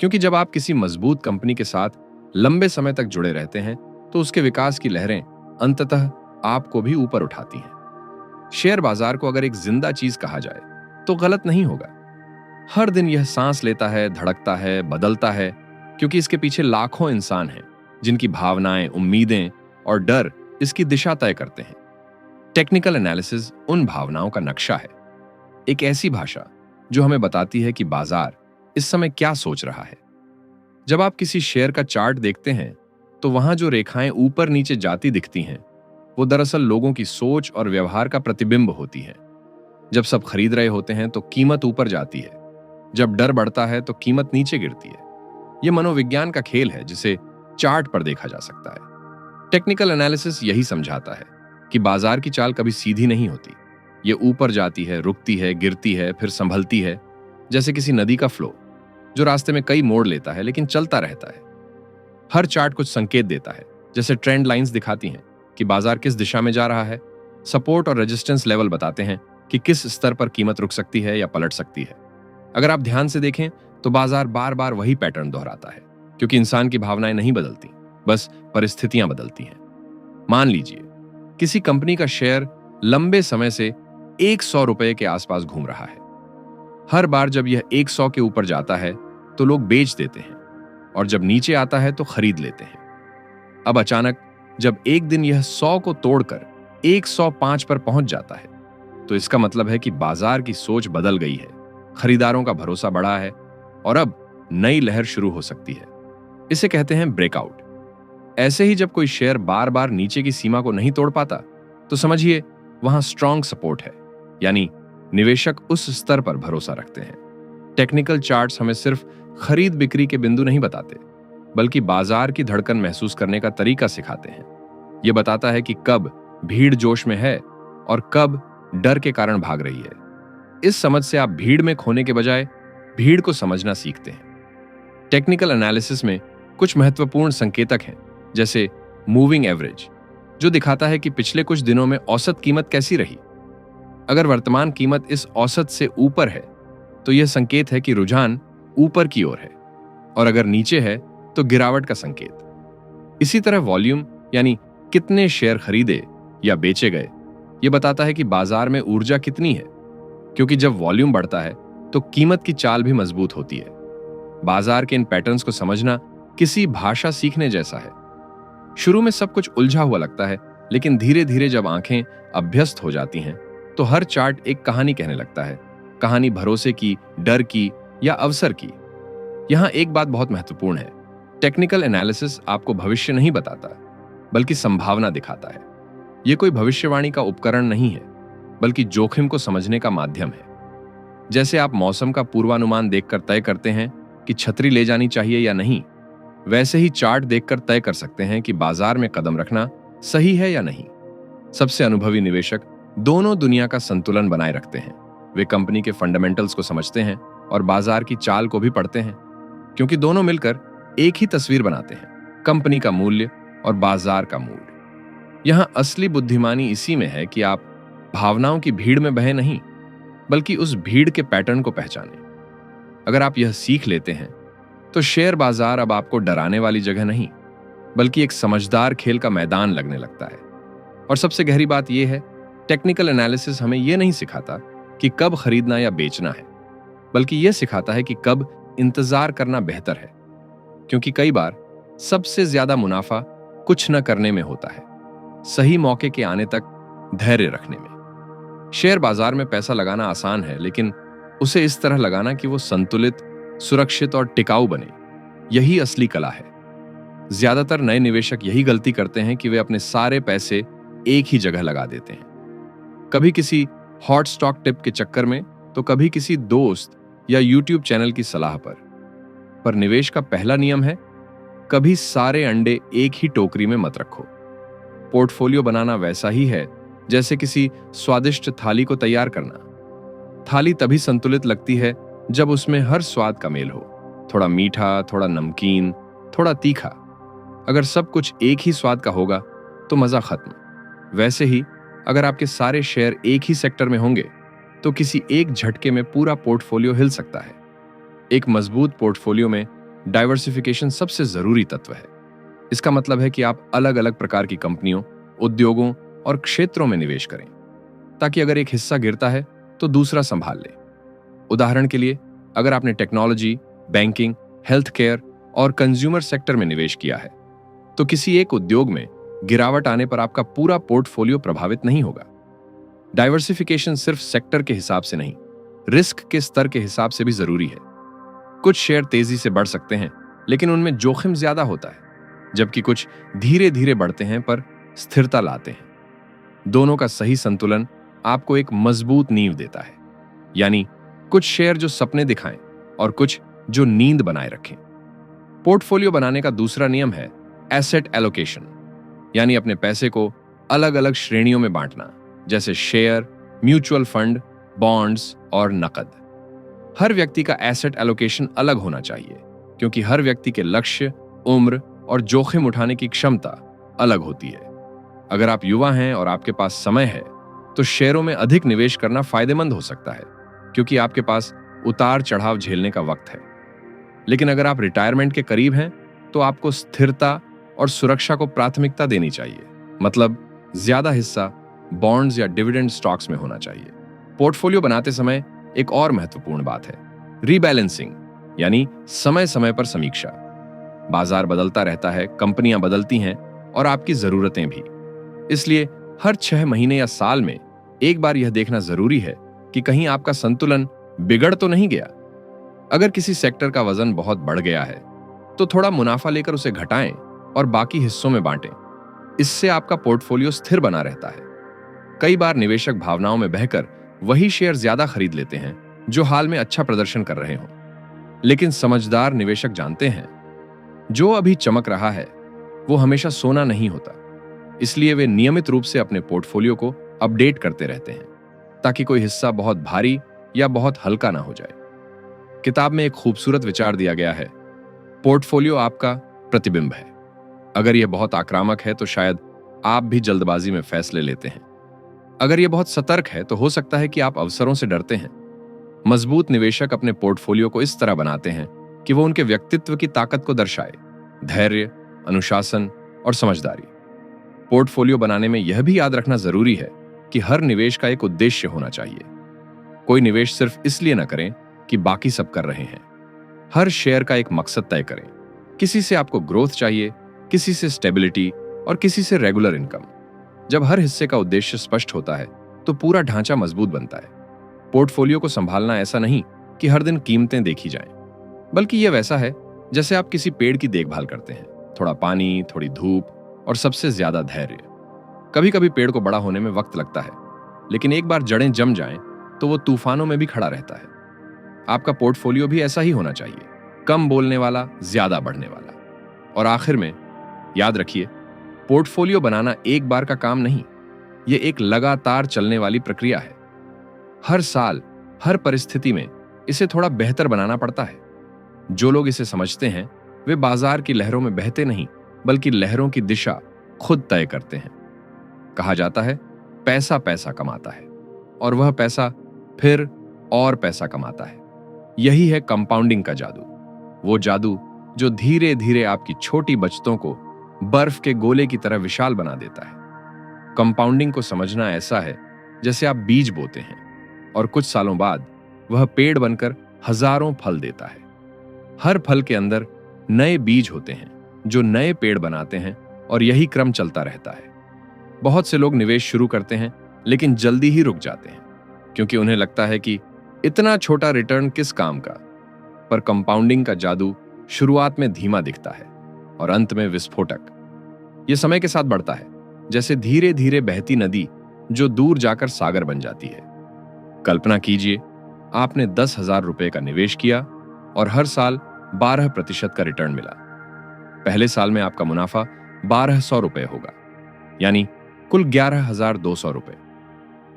क्योंकि जब आप किसी मजबूत कंपनी के साथ लंबे समय तक जुड़े रहते हैं, तो उसके विकास की लहरें अंततः आपको भी ऊपर उठाती हैं। शेयर बाजार को अगर एक जिंदा चीज कहा जाए, तो गलत नहीं होगा। हर दिन यह सांस लेता है, धड़कता है, बदलता है, क्योंकि इसके पीछे लाखों इंसान हैं जिनकी भावनाएं, उम्मीदें और डर इसकी दिशा तय करते हैं। टेक्निकल एनालिसिस उन भावनाओं का नक्शा है, एक ऐसी भाषा जो हमें बताती है कि बाजार इस समय क्या सोच रहा है। जब आप किसी शेयर का चार्ट देखते हैं, तो वहां जो रेखाएं ऊपर नीचे जाती दिखती हैं, वो दरअसल लोगों की सोच और व्यवहार का प्रतिबिंब होती है। जब सब खरीद रहे होते हैं, तो कीमत ऊपर जाती है। जब डर बढ़ता है, तो कीमत नीचे गिरती है। यह मनोविज्ञान का खेल है जिसे चार्ट पर देखा जा सकता है। टेक्निकल एनालिसिस यही समझाता है कि बाजार की चाल कभी सीधी नहीं होती। ये ऊपर जाती है, रुकती है, गिरती है, फिर संभलती है, जैसे किसी नदी का फ्लो जो रास्ते में कई मोड़ लेता है लेकिन चलता रहता है। हर चार्ट कुछ संकेत देता है, जैसे ट्रेंड लाइंस दिखाती हैं कि बाजार किस दिशा में जा रहा है। सपोर्ट और रेजिस्टेंस लेवल बताते हैं कि किस स्तर पर कीमत रुक सकती है या पलट सकती है। अगर आप ध्यान से देखें, तो बाजार बार बार वही पैटर्न दोहराता है, क्योंकि इंसान की भावनाएं नहीं बदलती, बस परिस्थितियां बदलती हैं। मान लीजिए किसी कंपनी का शेयर लंबे समय से 100 रुपए के आसपास घूम रहा है। हर बार जब यह 100 के ऊपर जाता है, तो लोग बेच देते हैं, और जब नीचे आता है तो खरीद लेते हैं। अब अचानक जब एक दिन यह 100 को तोड़कर 105 पर पहुंच जाता है, तो इसका मतलब है कि बाजार की सोच बदल गई है, खरीदारों का भरोसा बढ़ा है, और अब नई लहर शुरू हो सकती है। इसे कहते हैं ब्रेकआउट। ऐसे ही जब कोई शेयर बार बार नीचे की सीमा को नहीं तोड़ पाता, तो समझिए वहां स्ट्रॉन्ग सपोर्ट है, यानी निवेशक उस स्तर पर भरोसा रखते हैं। टेक्निकल चार्ट्स हमें सिर्फ खरीद बिक्री के बिंदु नहीं बताते, बल्कि बाजार की धड़कन महसूस करने का तरीका सिखाते हैं। यह बताता है कि कब भीड़ जोश में है और कब डर के कारण भाग रही है। इस समझ से आप भीड़ में खोने के बजाय भीड़ को समझना सीखते हैं। टेक्निकल एनालिसिस में कुछ महत्वपूर्ण संकेतक हैं, जैसे मूविंग एवरेज, जो दिखाता है कि पिछले कुछ दिनों में औसत कीमत कैसी रही। अगर वर्तमान कीमत इस औसत से ऊपर है, तो यह संकेत है कि रुझान ऊपर की ओर है, और अगर नीचे है तो गिरावट का संकेत। इसी तरह वॉल्यूम, यानी कितने शेयर खरीदे या बेचे गए, यह बताता है कि बाजार में ऊर्जा कितनी है, क्योंकि जब वॉल्यूम बढ़ता है तो कीमत की चाल भी मजबूत होती है। बाजार के इन पैटर्न्स को समझना किसी भाषा सीखने जैसा है। शुरू में सब कुछ उलझा हुआ लगता है, लेकिन धीरे धीरे जब आंखें अभ्यस्त हो जाती हैं, तो हर चार्ट एक कहानी कहने लगता है। कहानी भरोसे की, डर की या अवसर की। यहां एक बात बहुत महत्वपूर्ण है, टेक्निकल एनालिसिस आपको भविष्य नहीं बताता, बल्कि संभावना दिखाता है। यह कोई भविष्यवाणी का उपकरण नहीं है, बल्कि जोखिम को समझने का माध्यम है। जैसे आप मौसम का पूर्वानुमान देखकर तय करते हैं कि छतरी ले जानी चाहिए या नहीं, वैसे ही चार्ट देखकर तय कर सकते हैं कि बाजार में कदम रखना सही है या नहीं। सबसे अनुभवी निवेशक दोनों दुनिया का संतुलन बनाए रखते हैं। वे कंपनी के फंडामेंटल्स को समझते हैं और बाजार की चाल को भी पढ़ते हैं, क्योंकि दोनों मिलकर एक ही तस्वीर बनाते हैं, कंपनी का मूल्य और बाजार का मूड। यहां असली बुद्धिमानी इसी में है कि आप भावनाओं की भीड़ में बहे नहीं, बल्कि उस भीड़ के पैटर्न को पहचानें। अगर आप यह सीख लेते हैं तो शेयर बाजार अब आपको डराने वाली जगह नहीं, बल्कि एक समझदार खेल का मैदान लगने लगता है। और सबसे गहरी बात यह है, टेक्निकल एनालिसिस हमें यह नहीं सिखाता कि कब खरीदना या बेचना है, बल्कि यह सिखाता है कि कब इंतजार करना बेहतर है। क्योंकि कई बार सबसे ज्यादा मुनाफा कुछ न करने में होता है, सही मौके के आने तक धैर्य रखने में। शेयर बाजार में पैसा लगाना आसान है, लेकिन उसे इस तरह लगाना कि वो संतुलित, सुरक्षित और टिकाऊ बने, यही असली कला है। ज्यादातर नए निवेशक यही गलती करते हैं कि वे अपने सारे पैसे एक ही जगह लगा देते हैं, कभी किसी हॉट स्टॉक टिप के चक्कर में, तो कभी किसी दोस्त या यूट्यूब चैनल की सलाह पर निवेश का पहला नियम है, कभी सारे अंडे एक ही टोकरी में मत रखो। पोर्टफोलियो बनाना वैसा ही है जैसे किसी स्वादिष्ट थाली को तैयार करना। थाली तभी संतुलित लगती है जब उसमें हर स्वाद का मेल हो, थोड़ा मीठा, थोड़ा नमकीन, थोड़ा तीखा। अगर सब कुछ एक ही स्वाद का होगा तो मजा खत्म। वैसे ही अगर आपके सारे शेयर एक ही सेक्टर में होंगे तो किसी एक झटके में पूरा पोर्टफोलियो हिल सकता है। एक मजबूत पोर्टफोलियो में डाइवर्सिफिकेशन सबसे जरूरी तत्व है। इसका मतलब है कि आप अलग अलग प्रकार की कंपनियों, उद्योगों और क्षेत्रों में निवेश करें, ताकि अगर एक हिस्सा गिरता है तो दूसरा संभाल ले। उदाहरण के लिए, अगर आपने टेक्नोलॉजी, बैंकिंग, हेल्थ केयर और कंज्यूमर सेक्टर में निवेश किया है, तो किसी एक उद्योग में गिरावट आने पर आपका पूरा पोर्टफोलियो प्रभावित नहीं होगा। डाइवर्सिफिकेशन सिर्फ सेक्टर के हिसाब से नहीं, रिस्क के स्तर के हिसाब से भी जरूरी है। कुछ शेयर तेजी से बढ़ सकते हैं, लेकिन उनमें जोखिम ज्यादा होता है, जबकि कुछ धीरे धीरे बढ़ते हैं पर स्थिरता लाते हैं। दोनों का सही संतुलन आपको एक मजबूत नींव देता है। यानी कुछ शेयर जो सपने दिखाएं और कुछ जो नींद बनाए रखें। पोर्टफोलियो बनाने का दूसरा नियम है एसेट एलोकेशन, यानी अपने पैसे को अलग अलग श्रेणियों में बांटना, जैसे शेयर, म्यूचुअल फंड, बॉन्ड्स और नकद। हर व्यक्ति का एसेट एलोकेशन अलग होना चाहिए, क्योंकि हर व्यक्ति के लक्ष्य, उम्र और जोखिम उठाने की क्षमता अलग होती है। अगर आप युवा हैं और आपके पास समय है, तो शेयरों में अधिक निवेश करना फायदेमंद हो सकता है, क्योंकि आपके पास उतार चढ़ाव झेलने का वक्त है। लेकिन अगर आप रिटायरमेंट के करीब हैं, तो आपको स्थिरता और सुरक्षा को प्राथमिकता देनी चाहिए। मतलब ज्यादा हिस्सा बॉन्ड्स या डिविडेंड स्टॉक्स में होना चाहिए। पोर्टफोलियो बनाते समय एक और महत्वपूर्ण बात है रीबैलेंसिंग, यानी समय समय पर समीक्षा। बाजार बदलता रहता है, कंपनियां बदलती हैं और आपकी जरूरतें भी। इसलिए हर 6 महीने या साल में एक बार यह देखना जरूरी है कि कहीं आपका संतुलन बिगड़ तो नहीं गया। अगर किसी सेक्टर का वजन बहुत बढ़ गया है, तो थोड़ा मुनाफा लेकर उसे घटाएं और बाकी हिस्सों में बांटें। इससे आपका पोर्टफोलियो स्थिर बना रहता है। कई बार निवेशक भावनाओं में बहकर वही शेयर ज्यादा खरीद लेते हैं जो हाल में अच्छा प्रदर्शन कर रहे हों। लेकिन समझदार निवेशक जानते हैं, जो अभी चमक रहा है वो हमेशा सोना नहीं होता। इसलिए वे नियमित रूप से अपने पोर्टफोलियो को अपडेट करते रहते हैं, ताकि कोई हिस्सा बहुत भारी या बहुत हल्का ना हो जाए। किताब में एक खूबसूरत विचार दिया गया है, पोर्टफोलियो आपका प्रतिबिंब है। अगर यह बहुत आक्रामक है तो शायद आप भी जल्दबाजी में फैसले लेते हैं। अगर यह बहुत सतर्क है तो हो सकता है कि आप अवसरों से डरते हैं। मजबूत निवेशक अपने पोर्टफोलियो को इस तरह बनाते हैं कि वो उनके व्यक्तित्व की ताकत को दर्शाए, धैर्य, अनुशासन और समझदारी। पोर्टफोलियो बनाने में यह भी याद रखना जरूरी है कि हर निवेश का एक उद्देश्य होना चाहिए। कोई निवेश सिर्फ इसलिए न करें कि बाकी सब कर रहे हैं। हर शेयर का एक मकसद तय करें। किसी से आपको ग्रोथ चाहिए, किसी से स्टेबिलिटी और किसी से रेगुलर इनकम। जब हर हिस्से का उद्देश्य स्पष्ट होता है तो पूरा ढांचा मजबूत बनता है। पोर्टफोलियो को संभालना ऐसा नहीं कि हर दिन कीमतें देखी जाएं, बल्कि यह वैसा है जैसे आप किसी पेड़ की देखभाल करते हैं। थोड़ा पानी, थोड़ी धूप और सबसे ज्यादा धैर्य। कभी कभी पेड़ को बड़ा होने में वक्त लगता है, लेकिन एक बार जड़ें जम जाएं तो वो तूफानों में भी खड़ा रहता है। आपका पोर्टफोलियो भी ऐसा ही होना चाहिए, कम बोलने वाला, ज्यादा बढ़ने वाला। और आखिर में याद रखिए, पोर्टफोलियो बनाना एक बार का काम नहीं, ये एक लगातार चलने वाली प्रक्रिया है। हर साल, हर परिस्थिति में इसे थोड़ा बेहतर बनाना पड़ता है। जो लोग इसे समझते हैं वे बाजार की लहरों में बहते नहीं, बल्कि लहरों की दिशा खुद तय करते हैं। कहा जाता है, पैसा पैसा कमाता है और वह पैसा फिर और पैसा कमाता है। यही है कंपाउंडिंग का जादू, वो जादू जो धीरे धीरे आपकी छोटी बचतों को बर्फ के गोले की तरह विशाल बना देता है। कंपाउंडिंग को समझना ऐसा है जैसे आप बीज बोते हैं और कुछ सालों बाद वह पेड़ बनकर हजारों फल देता है। हर फल के अंदर नए बीज होते हैं जो नए पेड़ बनाते हैं और यही क्रम चलता रहता है। बहुत से लोग निवेश शुरू करते हैं लेकिन जल्दी ही रुक जाते हैं क्योंकि उन्हें लगता है कि इतना छोटा रिटर्न किस काम का। पर कंपाउंडिंग का जादू शुरुआत में धीमा दिखता है और अंत में विस्फोटक। यह समय के साथ बढ़ता है, जैसे धीरे धीरे बहती नदी जो दूर जाकर सागर बन जाती है। कल्पना कीजिए, आपने 10,000 रुपए का निवेश किया और हर साल 12% का रिटर्न मिला। पहले साल में आपका मुनाफा 1200 रुपए होगा, यानी कुल 11,200 रुपए।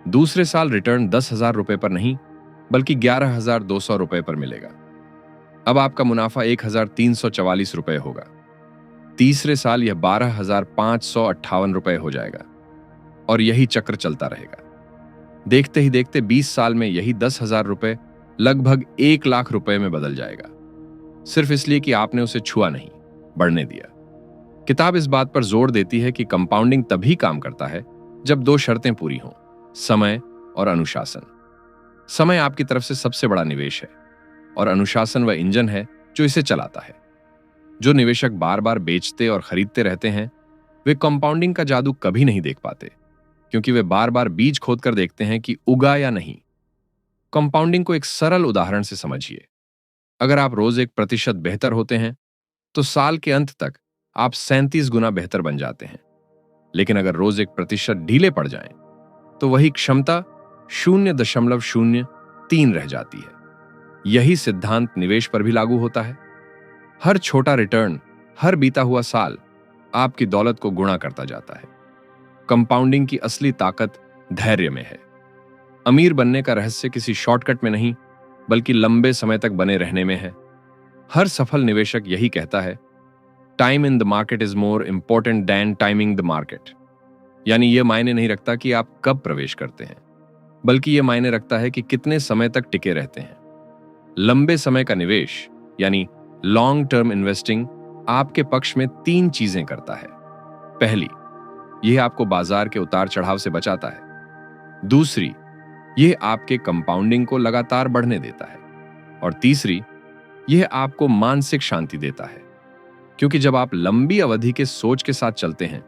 दूसरे साल रिटर्न 10,000 रुपए पर नहीं बल्कि 11,200 रुपए पर मिलेगा। अब आपका मुनाफा 1,344 रुपए होगा। तीसरे साल यह 12,558 रुपए हो जाएगा और यही चक्र चलता रहेगा। देखते ही देखते 20 साल में यही 10,000 रुपए लगभग 1 लाख रुपए में बदल जाएगा, सिर्फ इसलिए कि आपने उसे छुआ नहीं, बढ़ने दिया। किताब इस बात पर जोर देती है कि कंपाउंडिंग तभी काम करता है जब 2 शर्तें पूरी हों, समय और अनुशासन। समय आपकी तरफ से सबसे बड़ा निवेश है और अनुशासन वह इंजन है जो इसे चलाता है। जो निवेशक बार बार बेचते और खरीदते रहते हैं वे कंपाउंडिंग का जादू कभी नहीं देख पाते, क्योंकि वे बार बार बीज खोदकर देखते हैं कि उगा या नहीं। कंपाउंडिंग को एक सरल उदाहरण से समझिए। अगर आप रोज 1% बेहतर होते हैं तो साल के अंत तक आप 37 गुना बेहतर बन जाते हैं। लेकिन अगर रोज 1% ढीले पड़ जाएं तो वही क्षमता 0.03 रह जाती है। यही सिद्धांत निवेश पर भी लागू होता है। हर छोटा रिटर्न, हर बीता हुआ साल आपकी दौलत को गुणा करता जाता है। कंपाउंडिंग की असली ताकत धैर्य में है। अमीर बनने का रहस्य किसी शॉर्टकट में नहीं बल्कि लंबे समय तक बने रहने में है। हर सफल निवेशक यही कहता है, time in the market is more important than timing the market. यानी यह मायने नहीं रखता कि आप कब प्रवेश करते हैं, बल्कि यह मायने रखता है कि कितने समय तक टिके रहते हैं। लंबे समय का निवेश यानी लॉन्ग टर्म इन्वेस्टिंग आपके पक्ष में 3 चीजें करता है। पहली, यह आपको बाजार के उतार चढ़ाव से बचाता है। दूसरी, यह आपके कंपाउंडिंग को लगातार बढ़ने देता है। और तीसरी, यह आपको मानसिक शांति देता है, क्योंकि जब आप लंबी अवधि के सोच के साथ चलते हैं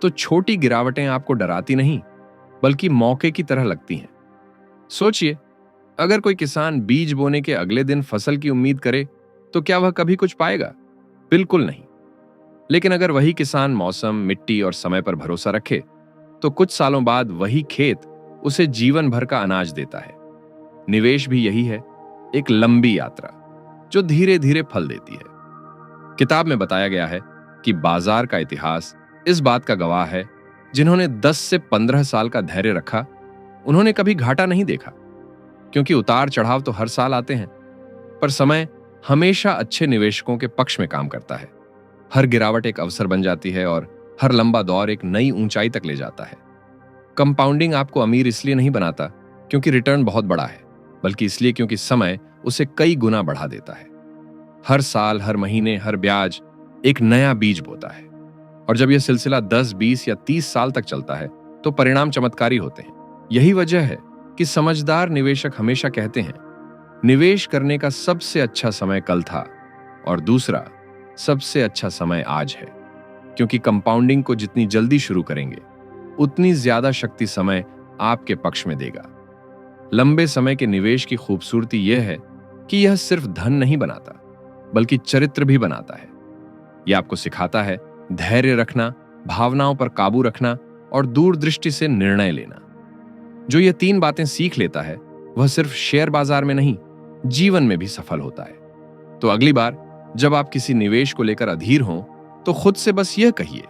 तो छोटी गिरावटें आपको डराती नहीं बल्कि मौके की तरह लगती हैं। सोचिए, अगर कोई किसान बीज बोने के अगले दिन फसल की उम्मीद करे तो क्या वह कभी कुछ पाएगा? बिल्कुल नहीं। लेकिन अगर वही किसान मौसम, मिट्टी और समय पर भरोसा रखे तो कुछ सालों बाद वही खेत उसे जीवन भर का अनाज देता है। निवेश भी यही है, एक लंबी यात्रा जो धीरे धीरे फल देती है। किताब में बताया गया है कि बाजार का इतिहास इस बात का गवाह है, जिन्होंने 10 से 15 साल का धैर्य रखा उन्होंने कभी घाटा नहीं देखा, क्योंकि उतार चढ़ाव तो हर साल आते हैं, पर समय हमेशा अच्छे निवेशकों के पक्ष में काम करता है। हर गिरावट एक अवसर बन जाती है और हर लंबा दौर एक नई ऊंचाई तक ले जाता है। कंपाउंडिंग आपको अमीर इसलिए नहीं बनाता क्योंकि रिटर्न बहुत बड़ा है, बल्कि इसलिए क्योंकि समय उसे कई गुना बढ़ा देता है। हर साल, हर महीने, हर ब्याज एक नया बीज बोता है और जब यह सिलसिला 10, 20 या 30 साल तक चलता है तो परिणाम चमत्कारी होते हैं। यही वजह है कि समझदार निवेशक हमेशा कहते हैं, निवेश करने का सबसे अच्छा समय कल था और दूसरा सबसे अच्छा समय आज है, क्योंकि कंपाउंडिंग को जितनी जल्दी शुरू करेंगे उतनी ज्यादा शक्ति समय आपके पक्ष में देगा। लंबे समय के निवेश की खूबसूरती यह है कि यह सिर्फ धन नहीं बनाता बल्कि चरित्र भी बनाता है। यह आपको सिखाता है धैर्य रखना, भावनाओं पर काबू रखना और दूरदृष्टि से निर्णय लेना। जो ये 3 बातें सीख लेता है वह सिर्फ शेयर बाजार में नहीं, जीवन में भी सफल होता है। तो अगली बार जब आप किसी निवेश को लेकर अधीर हों तो खुद से बस यह कहिए,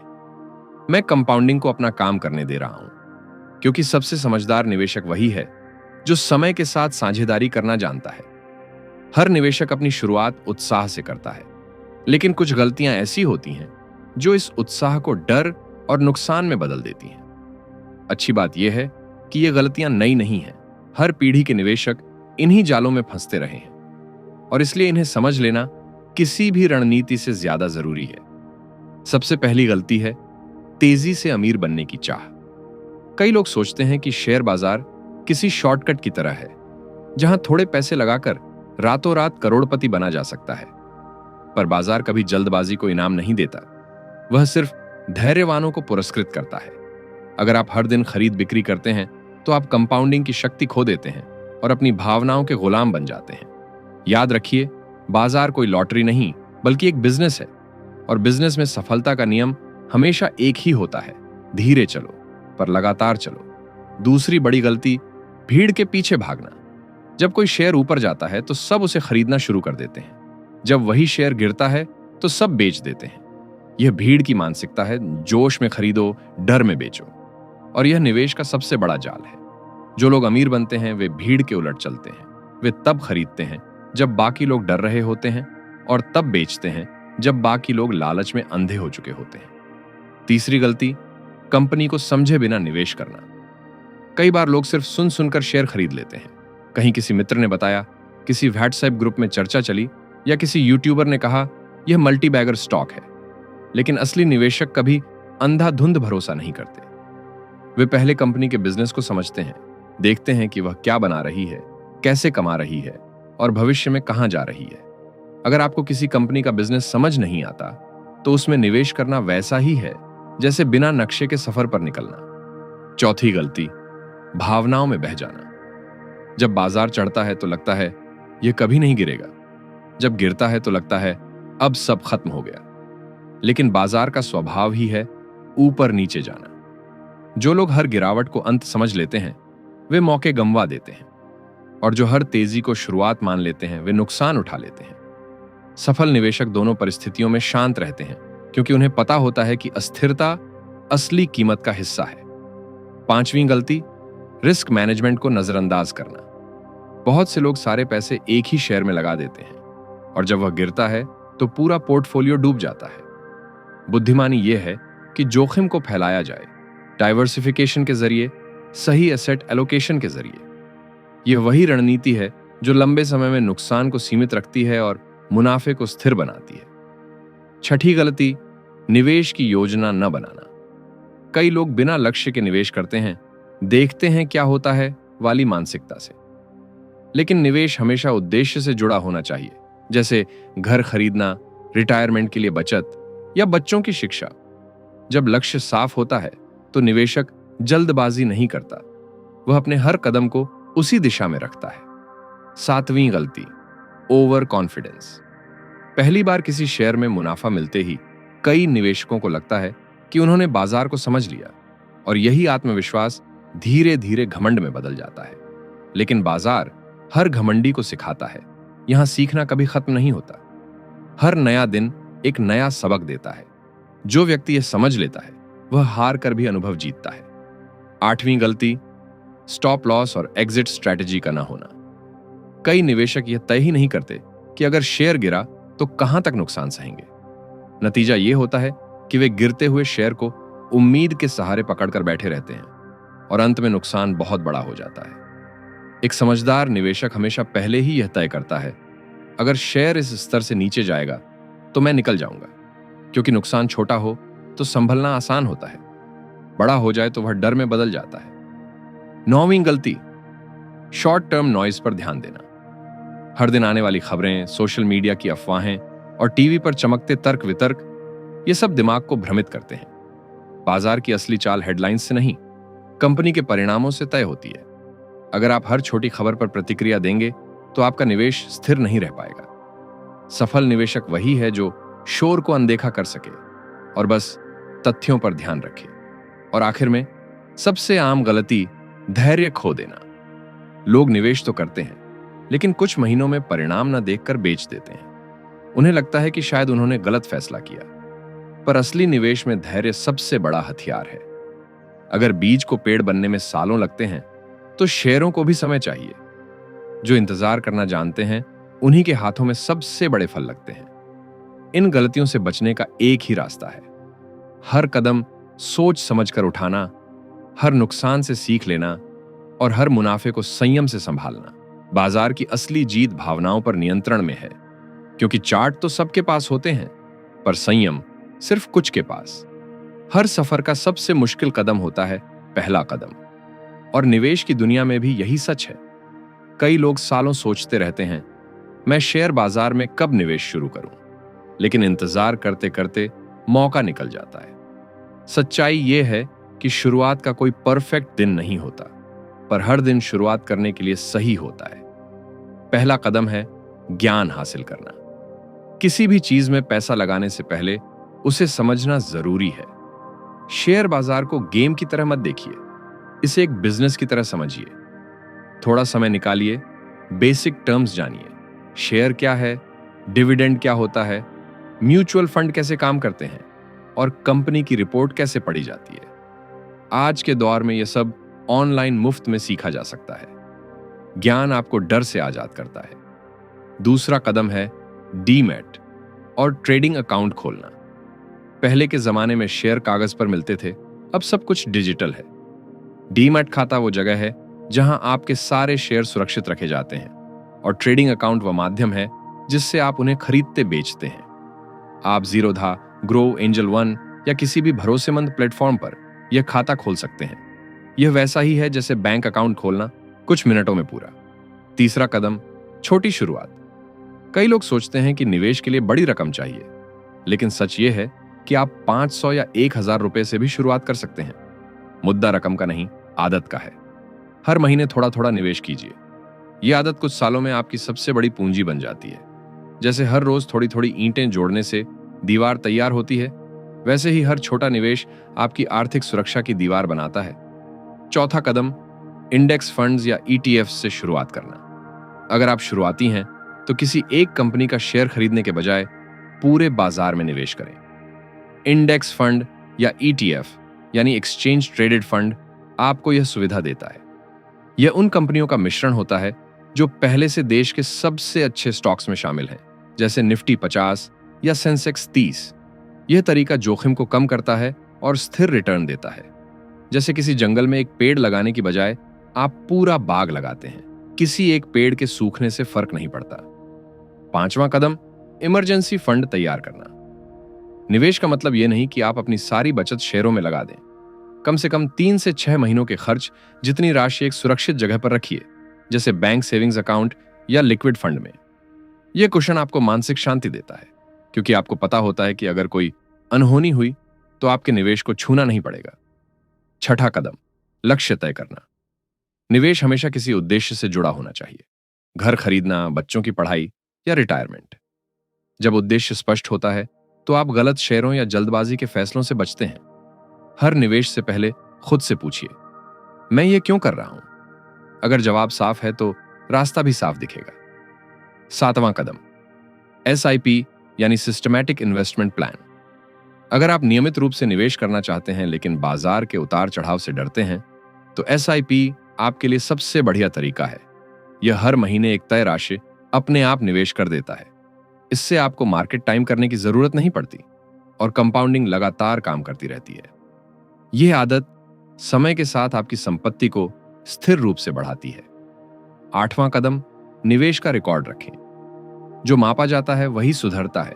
मैं कंपाउंडिंग को अपना काम करने दे रहा हूं। क्योंकि सबसे समझदार निवेशक वही है जो समय के साथ साझेदारी करना जानता है। हर निवेशक अपनी शुरुआत उत्साह से करता है, लेकिन कुछ गलतियां ऐसी होती हैं जो इस उत्साह को डर और नुकसान में बदल देती हैं। अच्छी बात यह है कि ये गलतियां नई नहीं हैं। हर पीढ़ी के निवेशक इन्हीं जालों में फंसते रहे हैं और इसलिए इन्हें समझ लेना किसी भी रणनीति से ज्यादा जरूरी है। सबसे पहली गलती है तेजी से अमीर बनने की चाह। कई लोग सोचते हैं कि शेयर बाजार किसी शॉर्टकट की तरह है, जहां थोड़े पैसे लगाकर रातों रात करोड़पति बना जा सकता है। पर बाजार कभी जल्दबाजी को इनाम नहीं देता, वह सिर्फ धैर्यवानों को पुरस्कृत करता है। अगर आप हर दिन खरीद बिक्री करते हैं तो आप कंपाउंडिंग की शक्ति खो देते हैं और अपनी भावनाओं के गुलाम बन जाते हैं। याद रखिए, बाजार कोई लॉटरी नहीं बल्कि एक बिजनेस है और बिजनेस में सफलता का नियम हमेशा एक ही होता है, धीरे चलो पर लगातार चलो। दूसरी बड़ी गलती, भीड़ के पीछे भागना। जब कोई शेयर ऊपर जाता है तो सब उसे खरीदना शुरू कर देते हैं, जब वही शेयर गिरता है तो सब बेच देते हैं। यह भीड़ की मानसिकता है, जोश में खरीदो, डर में बेचो। और यह निवेश का सबसे बड़ा जाल है। जो लोग अमीर बनते हैं वे भीड़ के उलट चलते हैं। वे तब खरीदते हैं जब बाकी लोग डर रहे होते हैं और तब बेचते हैं जब बाकी लोग लालच में अंधे हो चुके होते हैं। तीसरी गलती, कंपनी को समझे बिना निवेश करना। कई बार लोग सिर्फ सुन सुनकर शेयर खरीद लेते हैं। कहीं किसी मित्र ने बताया, किसी व्हाट्सएप ग्रुप में चर्चा चली या किसी यूट्यूबर ने कहा यह मल्टी बैगर स्टॉक है। लेकिन असली निवेशक कभी अंधाधुंध भरोसा नहीं करते। वे पहले कंपनी के बिजनेस को समझते हैं, देखते हैं कि वह क्या बना रही है, कैसे कमा रही है और भविष्य में कहां जा रही है। अगर आपको किसी कंपनी का बिजनेस समझ नहीं आता तो उसमें निवेश करना वैसा ही है जैसे बिना नक्शे के सफर पर निकलना। चौथी गलती, भावनाओं में बह जाना। जब बाजार चढ़ता है तो लगता है यह कभी नहीं गिरेगा, जब गिरता है तो लगता है अब सब खत्म हो गया। लेकिन बाजार का स्वभाव ही है ऊपर नीचे जाना। जो लोग हर गिरावट को अंत समझ लेते हैं वे मौके गंवा देते हैं, और जो हर तेजी को शुरुआत मान लेते हैं वे नुकसान उठा लेते हैं। सफल निवेशक दोनों परिस्थितियों में शांत रहते हैं, क्योंकि उन्हें पता होता है कि अस्थिरता असली कीमत का हिस्सा है। पांचवी गलती, रिस्क मैनेजमेंट को नजरअंदाज करना। बहुत से लोग सारे पैसे एक ही शेयर में लगा देते हैं और जब वह गिरता है तो पूरा पोर्टफोलियो डूब जाता है। बुद्धिमानी यह है कि जोखिम को फैलाया जाए, डाइवर्सिफिकेशन के जरिए, सही एसेट एलोकेशन के जरिए। यह वही रणनीति है जो लंबे समय में नुकसान को सीमित रखती है और मुनाफे को स्थिर बनाती है। छठी गलती, निवेश की योजना न बनाना। कई लोग बिना लक्ष्य के निवेश करते हैं, देखते हैं क्या होता है वाली मानसिकता से। लेकिन निवेश हमेशा उद्देश्य से जुड़ा होना चाहिए, जैसे घर खरीदना, रिटायरमेंट के लिए बचत या बच्चों की शिक्षा। जब लक्ष्य साफ होता है तो निवेशक जल्दबाजी नहीं करता, वह अपने हर कदम को उसी दिशा में रखता है। सातवीं गलती, ओवर कॉन्फिडेंस। पहली बार किसी शेयर में मुनाफा मिलते ही कई निवेशकों को लगता है कि उन्होंने बाजार को समझ लिया, और यही आत्मविश्वास धीरे धीरे घमंड में बदल जाता है। लेकिन बाजार हर घमंडी को सिखाता है, यहां सीखना कभी खत्म नहीं होता। हर नया दिन एक नया सबक देता है। जो व्यक्ति यह समझ लेता है वह हार कर भी अनुभव जीतता है। आठवीं गलती, स्टॉप लॉस और एग्जिट स्ट्रैटेजी का ना होना। कई निवेशक यह तय ही नहीं करते कि अगर शेयर गिरा तो कहां तक नुकसान सहेंगे। नतीजा यह होता है कि वे गिरते हुए शेयर को उम्मीद के सहारे पकड़कर बैठे रहते हैं और अंत में नुकसान बहुत बड़ा हो जाता है। एक समझदार निवेशक हमेशा पहले ही यह तय करता है, अगर शेयर इस स्तर से नीचे जाएगा तो मैं निकल जाऊंगा, क्योंकि नुकसान छोटा हो तो संभलना आसान होता है, बड़ा हो जाए तो वह डर में बदल जाता है। नौवीं गलती, शॉर्ट टर्म नॉइज पर ध्यान देना। हर दिन आने वाली खबरें, सोशल मीडिया की अफवाहें और टीवी पर चमकते तर्क वितर्क, ये सब दिमाग को भ्रमित करते हैं। बाजार की असली चाल हेडलाइंस से नहीं, कंपनी के परिणामों से तय होती है। अगर आप हर छोटी खबर पर प्रतिक्रिया देंगे तो आपका निवेश स्थिर नहीं रह पाएगा। सफल निवेशक वही है जो शोर को अनदेखा कर सके और बस तथ्यों पर ध्यान रखे। और आखिर में सबसे आम गलती, धैर्य खो देना। लोग निवेश तो करते हैं, लेकिन कुछ महीनों में परिणाम न देखकर बेच देते हैं। उन्हें लगता है कि शायद उन्होंने गलत फैसला किया, पर असली निवेश में धैर्य सबसे बड़ा हथियार है। अगर बीज को पेड़ बनने में सालों लगते हैं, तो शेयरों को भी समय चाहिए। जो इंतजार करना जानते हैं, उन्हीं के हाथों में सबसे बड़े फल लगते हैं। इन गलतियों से बचने का एक ही रास्ता है, हर कदम सोच समझकर उठाना, हर नुकसान से सीख लेना और हर मुनाफे को संयम से संभालना। बाजार की असली जीत भावनाओं पर नियंत्रण में है, क्योंकि चार्ट तो सबके पास होते हैं, पर संयम सिर्फ कुछ के पास। हर सफर का सबसे मुश्किल कदम होता है पहला कदम, और निवेश की दुनिया में भी यही सच है। कई लोग सालों सोचते रहते हैं, मैं शेयर बाजार में कब निवेश शुरू करूं, लेकिन इंतजार करते करते मौका निकल जाता है। सच्चाई यह है कि शुरुआत का कोई परफेक्ट दिन नहीं होता, पर हर दिन शुरुआत करने के लिए सही होता है। पहला कदम है ज्ञान हासिल करना। किसी भी चीज में पैसा लगाने से पहले उसे समझना जरूरी है। शेयर बाजार को गेम की तरह मत देखिए, इसे एक बिजनेस की तरह समझिए। थोड़ा समय निकालिए, बेसिक टर्म्स जानिए। शेयर क्या है, डिविडेंड क्या होता है, म्यूचुअल फंड कैसे काम करते हैं और कंपनी की रिपोर्ट कैसे पढ़ी जाती है। आज के दौर में यह सब ऑनलाइन मुफ्त में सीखा जा सकता है। ज्ञान आपको डर से आजाद करता है। दूसरा कदम है डीमैट और ट्रेडिंग अकाउंट खोलना। पहले के जमाने में शेयर कागज पर मिलते थे, अब सब कुछ डिजिटल है। डीमैट खाता वो जगह है जहां आपके सारे शेयर सुरक्षित रखे जाते हैं, और ट्रेडिंग अकाउंट वह माध्यम है जिससे आप उन्हें खरीदते बेचते हैं। आप जीरोधा, ग्रो, एंजल वन या किसी भी भरोसेमंद प्लेटफॉर्म पर यह खाता खोल सकते हैं। यह वैसा ही है जैसे बैंक अकाउंट खोलना, कुछ मिनटों में पूरा। तीसरा कदम छोटी शुरुआत। कई लोग सोचते हैं कि निवेश के लिए बड़ी रकम चाहिए, लेकिन सच यह है कि आप 500 या 1000 रुपए से भी शुरुआत कर सकते हैं। मुद्दा रकम का नहीं, आदत का है। हर महीने थोड़ा थोड़ा निवेश कीजिए। यह आदत कुछ सालों में आपकी सबसे बड़ी पूंजी बन जाती है। जैसे हर रोज थोड़ी थोड़ी ईंटें जोड़ने से दीवार तैयार होती है, वैसे ही हर छोटा निवेश आपकी आर्थिक सुरक्षा की दीवार बनाता है। चौथा कदम इंडेक्स फंड्स या ईटीएफ से शुरुआत करना। अगर आप शुरुआती हैं तो किसी एक कंपनी का शेयर खरीदने के बजाय पूरे बाजार में निवेश करें। इंडेक्स फंड या ईटीएफ यानी एक्सचेंज ट्रेडेड फंड आपको यह सुविधा देता है। यह उन कंपनियों का मिश्रण होता है जो पहले से देश के सबसे अच्छे स्टॉक्स में शामिल हैं, जैसे निफ्टी 50 या सेंसेक्स 30। यह तरीका जोखिम को कम करता है और स्थिर रिटर्न देता है। जैसे किसी जंगल में एक पेड़ लगाने की बजाय आप पूरा बाग लगाते हैं, किसी एक पेड़ के सूखने से फर्क नहीं पड़ता। पांचवां कदम इमरजेंसी फंड तैयार करना। निवेश का मतलब यह नहीं कि आप अपनी सारी बचत शेयरों में लगा दें। कम से कम 3 से 6 महीनों के खर्च जितनी राशि एक सुरक्षित जगह पर रखिए, जैसे बैंक सेविंग्स अकाउंट या लिक्विड फंड में। यह कुशन आपको मानसिक शांति देता है, क्योंकि आपको पता होता है कि अगर कोई अनहोनी हुई तो आपके निवेश को छूना नहीं पड़ेगा। छठा कदम लक्ष्य तय करना। निवेश हमेशा किसी उद्देश्य से जुड़ा होना चाहिए। घर खरीदना, बच्चों की पढ़ाई या रिटायरमेंट। जब उद्देश्य स्पष्ट होता है तो आप गलत शेयरों या जल्दबाजी के फैसलों से बचते हैं। हर निवेश से पहले खुद से पूछिए, मैं ये क्यों कर रहा हूं? अगर जवाब साफ है तो रास्ता भी साफ दिखेगा। सातवां कदम एसआईपी यानी सिस्टमैटिक इन्वेस्टमेंट प्लान। अगर आप नियमित रूप से निवेश करना चाहते हैं लेकिन बाजार के उतार चढ़ाव से डरते हैं, तो एसआईपी आपके लिए सबसे बढ़िया तरीका है। यह हर महीने एक तय राशि अपने आप निवेश कर देता है। इससे आपको मार्केट टाइम करने की जरूरत नहीं पड़ती और कंपाउंडिंग लगातार काम करती रहती है। यह आदत समय के साथ आपकी संपत्ति को स्थिर रूप से बढ़ाती है। आठवां कदम निवेश का रिकॉर्ड रखें। जो मापा जाता है वही सुधरता है।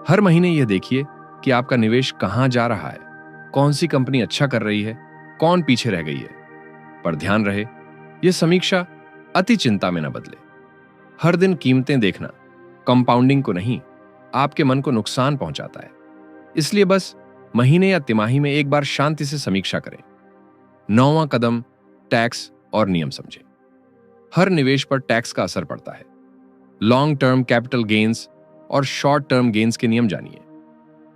हर महीने यह देखिए कि आपका निवेश कहां जा रहा है, कौन सी कंपनी अच्छा कर रही है, कौन पीछे रह गई है। पर ध्यान रहे, यह समीक्षा अति चिंता में न बदले। हर दिन कीमतें देखना कंपाउंडिंग को नहीं, आपके मन को नुकसान पहुंचाता है। इसलिए बस महीने या तिमाही में एक बार शांति से समीक्षा करें। नौवां कदम टैक्स और नियम समझें। हर निवेश पर टैक्स का असर पड़ता है। लॉन्ग टर्म कैपिटल गेन्स और शॉर्ट टर्म गेन्स के नियम जानिए।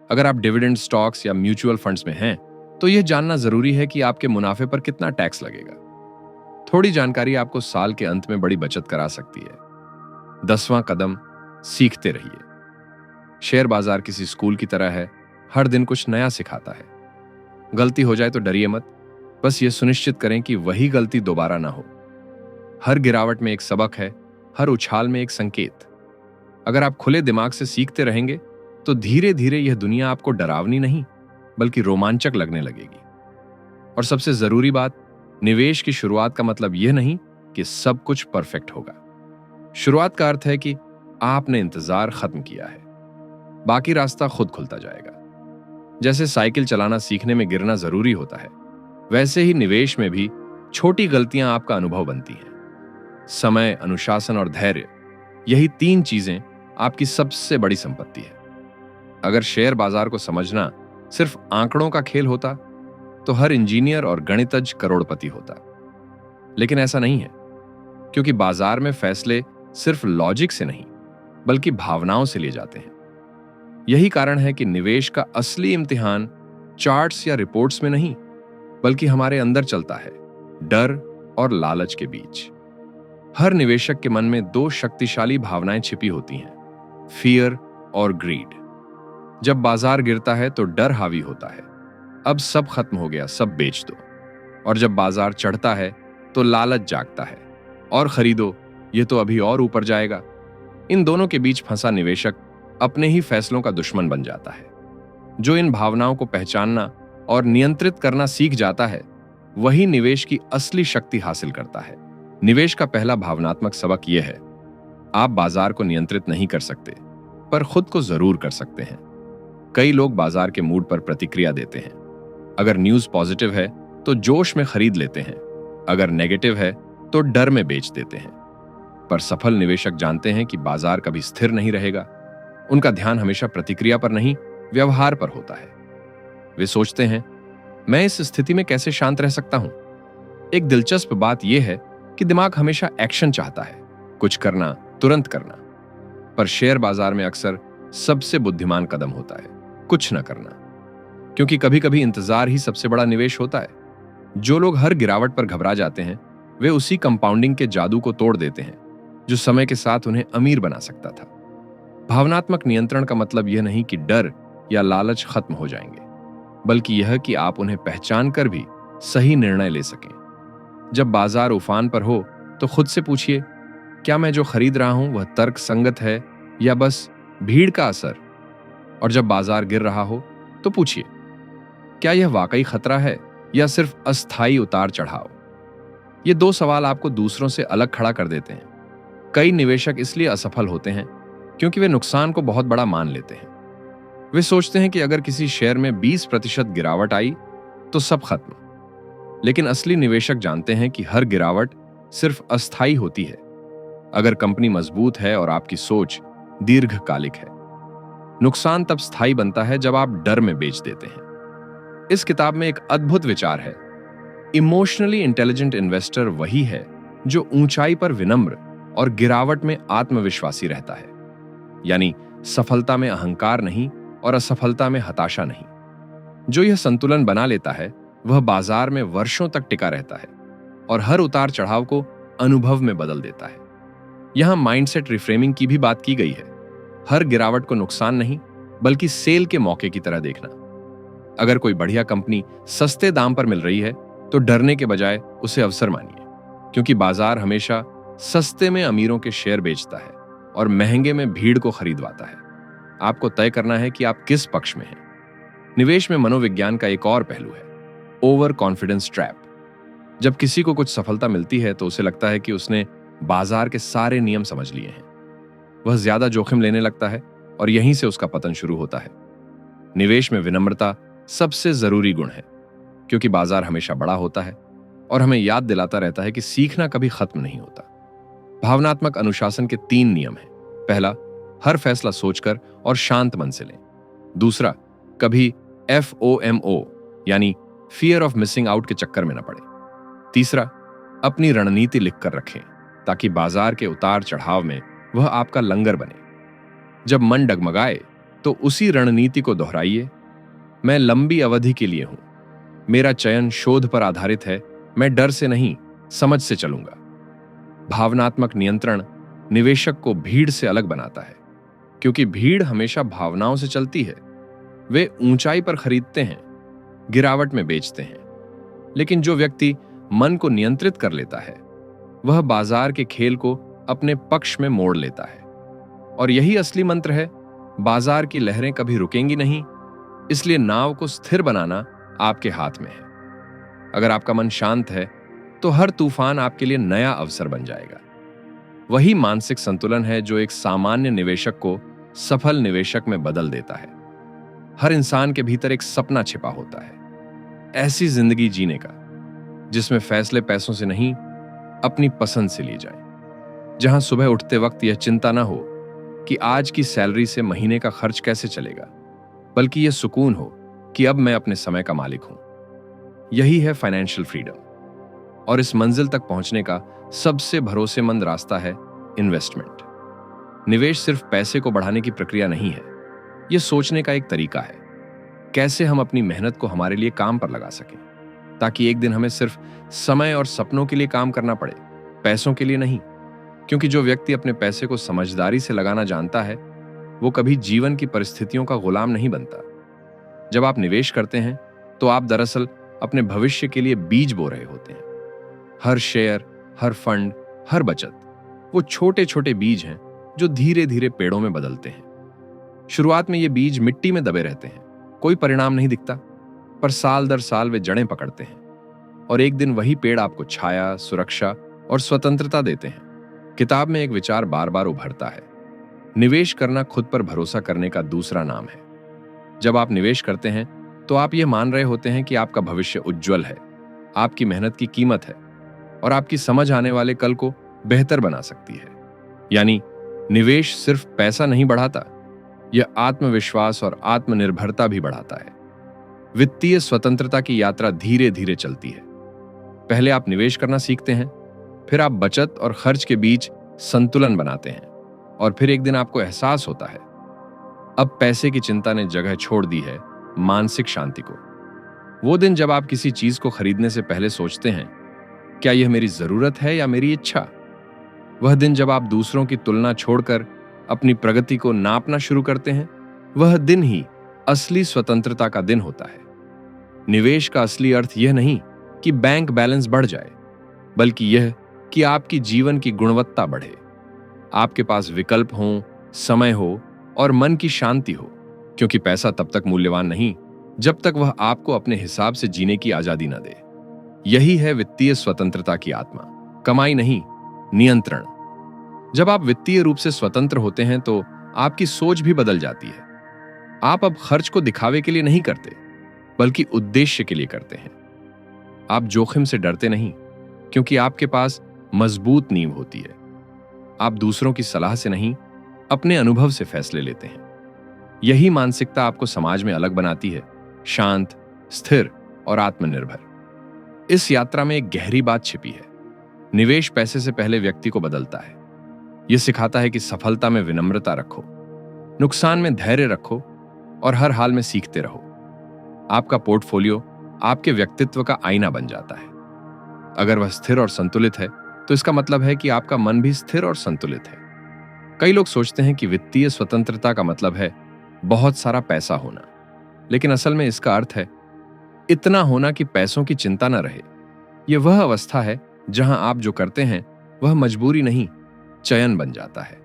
अगर आप डिविडेंड स्टॉक्स या म्यूचुअल फंड्स में हैं, तो यह जानना जरूरी है कि आपके मुनाफे पर कितना टैक्स लगेगा। थोड़ी जानकारी आपको साल के अंत में बड़ी बचत करा सकती है। 10वां कदम, सीखते रहिए। शेयर बाजार किसी स्कूल की तरह है, हर दिन कुछ नया सिखाता है। गलती हो जाए तो डरिए मत, बस ये सुनिश्चित करें कि वही गलती दोबारा ना हो। हर गिरावट में एक सबक है, हर उछाल में एक संकेत। अगर आप खुले दिमाग से सीखते रहेंगे तो धीरे धीरे यह दुनिया आपको डरावनी नहीं बल्कि रोमांचक लगने लगेगी। और सबसे जरूरी बात, निवेश की शुरुआत का मतलब यह नहीं कि सब कुछ परफेक्ट होगा। शुरुआत का अर्थ है कि आपने इंतजार खत्म किया है, बाकी रास्ता खुद खुलता जाएगा। जैसे साइकिल चलाना सीखने में गिरना जरूरी होता है, वैसे ही निवेश में भी छोटी गलतियां आपका अनुभव बनती हैं। समय, अनुशासन और धैर्य, यही 3 चीजें आपकी सबसे बड़ी संपत्ति है। अगर शेयर बाजार को समझना सिर्फ आंकड़ों का खेल होता तो हर इंजीनियर और गणितज्ञ करोड़पति होता। लेकिन ऐसा नहीं है, क्योंकि बाजार में फैसले सिर्फ लॉजिक से नहीं बल्कि भावनाओं से लिए जाते हैं। यही कारण है कि निवेश का असली इम्तिहान चार्ट्स या रिपोर्ट्स में नहीं बल्कि हमारे अंदर चलता है, डर और लालच के बीच। हर निवेशक के मन में 2 शक्तिशाली भावनाएं छिपी होती हैं, फियर और ग्रीड। जब बाजार गिरता है तो डर हावी होता है, अब सब खत्म हो गया, सब बेच दो। और जब बाजार चढ़ता है तो लालच जागता है, और खरीदो, ये तो अभी और ऊपर जाएगा। इन दोनों के बीच फंसा निवेशक अपने ही फैसलों का दुश्मन बन जाता है। जो इन भावनाओं को पहचानना और नियंत्रित करना सीख जाता है, वही निवेश की असली शक्ति हासिल करता है। निवेश का पहला भावनात्मक सबक यह है, आप बाजार को नियंत्रित नहीं कर सकते, पर खुद को जरूर कर सकते हैं। कई लोग बाजार के मूड पर प्रतिक्रिया देते हैं। अगर न्यूज पॉजिटिव है तो जोश में खरीद लेते हैं, अगर नेगेटिव है तो डर में बेच देते हैं। पर सफल निवेशक जानते हैं कि बाजार कभी स्थिर नहीं रहेगा। उनका ध्यान हमेशा प्रतिक्रिया पर नहीं, व्यवहार पर होता है। वे सोचते हैं, मैं इस स्थिति में कैसे शांत रह सकता हूं। एक दिलचस्प बात यह है कि दिमाग हमेशा एक्शन चाहता है, कुछ करना, तुरंत करना। पर शेयर बाजार में अक्सर सबसे बुद्धिमान कदम होता है कुछ न करना, क्योंकि कभी कभी इंतजार ही सबसे बड़ा निवेश होता है। जो लोग हर गिरावट पर घबरा जाते हैं, वे उसी कंपाउंडिंग के जादू को तोड़ देते हैं जो समय के साथ उन्हें अमीर बना सकता था। भावनात्मक नियंत्रण का मतलब यह नहीं कि डर या लालच खत्म हो जाएंगे, बल्कि यह कि आप उन्हें पहचान कर भी सही निर्णय ले सकें। जब बाजार उफान पर हो तो खुद से पूछिए, क्या मैं जो खरीद रहा हूं वह तर्क संगत है या बस भीड़ का असर। और जब बाजार गिर रहा हो तो पूछिए, क्या यह वाकई खतरा है या सिर्फ अस्थायी उतार चढ़ाव। ये 2 सवाल आपको दूसरों से अलग खड़ा कर देते हैं। कई निवेशक इसलिए असफल होते हैं क्योंकि वे नुकसान को बहुत बड़ा मान लेते हैं। वे सोचते हैं कि अगर किसी शेयर में 20% गिरावट आई तो सब खत्म। लेकिन असली निवेशक जानते हैं कि हर गिरावट सिर्फ अस्थायी होती है, अगर कंपनी मजबूत है और आपकी सोच दीर्घकालिक है। नुकसान तब स्थायी बनता है जब आप डर में बेच देते हैं। इस किताब में एक अद्भुत विचार है, इमोशनली इंटेलिजेंट इन्वेस्टर वही है जो ऊंचाई पर विनम्र और गिरावट में आत्मविश्वासी रहता है। यानी सफलता में अहंकार नहीं और असफलता में हताशा नहीं। जो यह संतुलन बना लेता है वह बाजार में वर्षों तक टिका रहता है और हर उतार चढ़ाव को अनुभव में बदल देता है। यहां माइंडसेट रिफ्रेमिंग की भी बात की गई है। हर गिरावट को नुकसान नहीं बल्कि सेल के मौके की तरह देखना। अगर कोई बढ़िया कंपनी सस्ते दाम पर मिल रही है तो डरने के बजाय उसे अवसर मानिए, क्योंकि बाजार हमेशा सस्ते में अमीरों के शेयर बेचता है और महंगे में भीड़ को खरीदवाता है। आपको तय करना है कि आप किस पक्ष में हैं। निवेश में मनोविज्ञान का एक और पहलू है, ओवर कॉन्फिडेंस ट्रैप। जब किसी को कुछ सफलता मिलती है तो उसे लगता है कि उसने बाजार के सारे नियम समझ लिए हैं। वह ज्यादा जोखिम लेने लगता है और यहीं से उसका पतन शुरू होता है। निवेश में विनम्रता सबसे जरूरी गुण है, क्योंकि बाजार हमेशा बड़ा होता है और हमें याद दिलाता रहता है कि सीखना कभी खत्म नहीं होता। भावनात्मक अनुशासन के 3 नियम हैं। पहला, हर फैसला सोचकर और शांत मन से लें। दूसरा, कभी FOMO यानी फियर ऑफ मिसिंग आउट के चक्कर में न पड़े। तीसरा, अपनी रणनीति लिखकर रखें ताकि बाजार के उतार चढ़ाव में वह आपका लंगर बने। जब मन डगमगाए तो उसी रणनीति को दोहराइए। मैं लंबी अवधि के लिए हूं, मेरा चयन शोध पर आधारित है, मैं डर से नहीं समझ से चलूंगा। भावनात्मक नियंत्रण निवेशक को भीड़ से अलग बनाता है, क्योंकि भीड़ हमेशा भावनाओं से चलती है। वे ऊंचाई पर खरीदते हैं, गिरावट में बेचते हैं। लेकिन जो व्यक्ति मन को नियंत्रित कर लेता है, वह बाजार के खेल को अपने पक्ष में मोड़ लेता है। और यही असली मंत्र है। बाजार की लहरें कभी रुकेंगी नहीं, इसलिए नाव को स्थिर बनाना आपके हाथ में है। अगर आपका मन शांत है, तो हर तूफान आपके लिए नया अवसर बन जाएगा। वही मानसिक संतुलन है जो एक सामान्य निवेशक को सफल निवेशक में बदल देता है। हर इंसान के भीतर एक सपना छिपा होता है, ऐसी जिंदगी जीने का जिसमें फैसले पैसों से नहीं, अपनी पसंद से लिए जाएं। जहां सुबह उठते वक्त यह चिंता ना हो कि आज की सैलरी से महीने का खर्च कैसे चलेगा, बल्कि यह सुकून हो कि अब मैं अपने समय का मालिक हूं। यही है फाइनेंशियल फ्रीडम। और इस मंजिल तक पहुंचने का सबसे भरोसेमंद रास्ता है इन्वेस्टमेंट। निवेश सिर्फ पैसे को बढ़ाने की प्रक्रिया नहीं है, यह सोचने का एक तरीका है। कैसे हम अपनी मेहनत को हमारे लिए काम पर लगा सकें, ताकि एक दिन हमें सिर्फ समय और सपनों के लिए काम करना पड़े, पैसों के लिए नहीं। क्योंकि जो व्यक्ति अपने पैसे को समझदारी से लगाना जानता है, वो कभी जीवन की परिस्थितियों का गुलाम नहीं बनता। जब आप निवेश करते हैं, तो आप दरअसल अपने भविष्य के लिए बीज बो रहे होते हैं। हर शेयर, हर फंड, हर बचत, वो छोटे छोटे बीज हैं जो धीरे धीरे पेड़ों में बदलते हैं। शुरुआत में ये बीज मिट्टी में दबे रहते हैं, कोई परिणाम नहीं दिखता, पर साल दर साल वे जड़ें पकड़ते हैं और एक दिन वही पेड़ आपको छाया, सुरक्षा और स्वतंत्रता देते हैं। किताब में एक विचार बार बार उभरता है, निवेश करना खुद पर भरोसा करने का दूसरा नाम है। जब आप निवेश करते हैं, तो आप ये मान रहे होते हैं कि आपका भविष्य उज्जवल है, आपकी मेहनत की कीमत है और आपकी समझ आने वाले कल को बेहतर बना सकती है। यानी निवेश सिर्फ पैसा नहीं बढ़ाता, यह आत्मविश्वास और आत्मनिर्भरता भी बढ़ाता है। वित्तीय स्वतंत्रता की यात्रा धीरे धीरे चलती है। पहले आप निवेश करना सीखते हैं, फिर आप बचत और खर्च के बीच संतुलन बनाते हैं, और फिर एक दिन आपको एहसास होता है, अब पैसे की चिंता ने जगह छोड़ दी है मानसिक शांति को। वो दिन जब आप किसी चीज को खरीदने से पहले सोचते हैं, क्या यह मेरी जरूरत है या मेरी इच्छा? वह दिन जब आप दूसरों की तुलना छोड़कर अपनी प्रगति को नापना शुरू करते हैं, वह दिन ही असली स्वतंत्रता का दिन होता है। निवेश का असली अर्थ यह नहीं कि बैंक बैलेंस बढ़ जाए, बल्कि यह कि आपकी जीवन की गुणवत्ता बढ़े, आपके पास विकल्प हों, समय हो और मन की शांति हो। क्योंकि पैसा तब तक मूल्यवान नहीं जब तक वह आपको अपने हिसाब से जीने की आजादी न दे। यही है वित्तीय स्वतंत्रता की आत्मा, कमाई नहीं, नियंत्रण। जब आप वित्तीय रूप से स्वतंत्र होते हैं, तो आपकी सोच भी बदल जाती है। आप अब खर्च को दिखावे के लिए नहीं करते, बल्कि उद्देश्य के लिए करते हैं। आप जोखिम से डरते नहीं, क्योंकि आपके पास मजबूत नींव होती है। आप दूसरों की सलाह से नहीं, अपने अनुभव से फैसले लेते हैं। यही मानसिकता आपको समाज में अलग बनाती है, शांत, स्थिर और आत्मनिर्भर। इस यात्रा में एक गहरी बात छिपी है। निवेश पैसे से पहले व्यक्ति को बदलता है। यह सिखाता है कि सफलता में विनम्रता रखो, नुकसान में धैर्य रखो और हर हाल में सीखते रहो। आपका पोर्टफोलियो आपके व्यक्तित्व का आईना बन जाता है। अगर वह स्थिर और संतुलित है, तो इसका मतलब है कि आपका मन भी स्थिर और संतुलित है। कई लोग सोचते हैं कि वित्तीय स्वतंत्रता का मतलब है बहुत सारा पैसा होना, लेकिन असल में इसका अर्थ है इतना होना कि पैसों की चिंता न रहे। यह वह अवस्था है जहां आप जो करते हैं वह मजबूरी नहीं, चयन बन जाता है।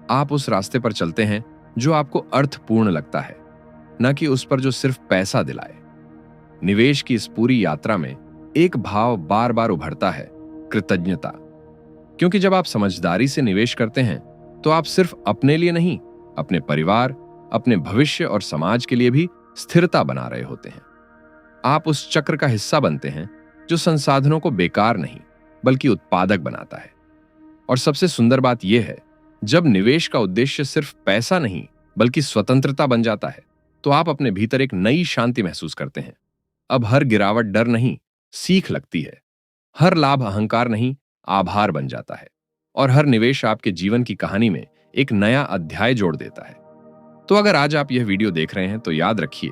आप उस रास्ते पर चलते हैं जो आपको अर्थपूर्ण लगता है, न कि उस पर जो सिर्फ पैसा दिलाए। निवेश की इस पूरी यात्रा में एक भाव बार बार उभरता है, कृतज्ञता। क्योंकि जब आप समझदारी से निवेश करते हैं, तो आप सिर्फ अपने लिए नहीं, अपने परिवार, अपने भविष्य और समाज के लिए भी स्थिरता बना रहे होते हैं। आप उस चक्र का हिस्सा बनते हैं जो संसाधनों को बेकार नहीं, बल्कि उत्पादक बनाता है। और सबसे सुंदर बात यह है, जब निवेश का उद्देश्य सिर्फ पैसा नहीं, बल्कि स्वतंत्रता बन जाता है, तो आप अपने भीतर एक नई शांति महसूस करते हैं। अब हर गिरावट डर नहीं, सीख लगती है। हर लाभ अहंकार नहीं, आभार बन जाता है। और हर निवेश आपके जीवन की कहानी में एक नया अध्याय जोड़ देता है। तो अगर आज आप यह वीडियो देख रहे हैं, तो याद रखिए,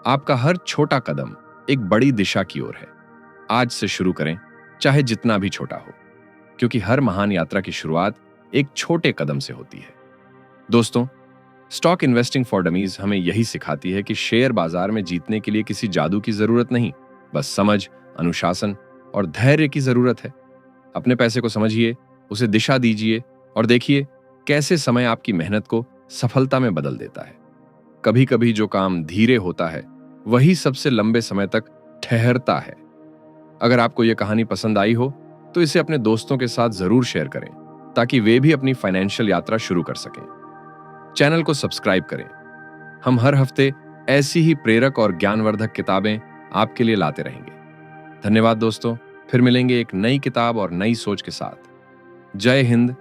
आपका हर छोटा कदम एक बड़ी दिशा की ओर है। आज से शुरू करें, चाहे जितना भी छोटा हो, क्योंकि हर महान यात्रा की शुरुआत एक छोटे कदम से होती है। दोस्तों, स्टॉक इन्वेस्टिंग फॉर डमीज हमें यही सिखाती है कि शेयर बाजार में जीतने के लिए किसी जादू की जरूरत नहीं, बस समझ, अनुशासन और धैर्य की जरूरत है। अपने पैसे को समझिए, उसे दिशा दीजिए और देखिए कैसे समय आपकी मेहनत को सफलता में बदल देता है। कभी कभी जो काम धीरे होता है वही सबसे लंबे समय तक ठहरता है। अगर आपको यह कहानी पसंद आई हो तो इसे अपने दोस्तों के साथ जरूर शेयर करें, ताकि वे भी अपनी फाइनेंशियल यात्रा शुरू कर सकें। चैनल को सब्सक्राइब करें। हम हर हफ्ते ऐसी ही प्रेरक और ज्ञानवर्धक किताबें आपके लिए लाते रहेंगे। धन्यवाद दोस्तों, फिर मिलेंगे एक नई किताब और नई सोच के साथ। जय हिंद,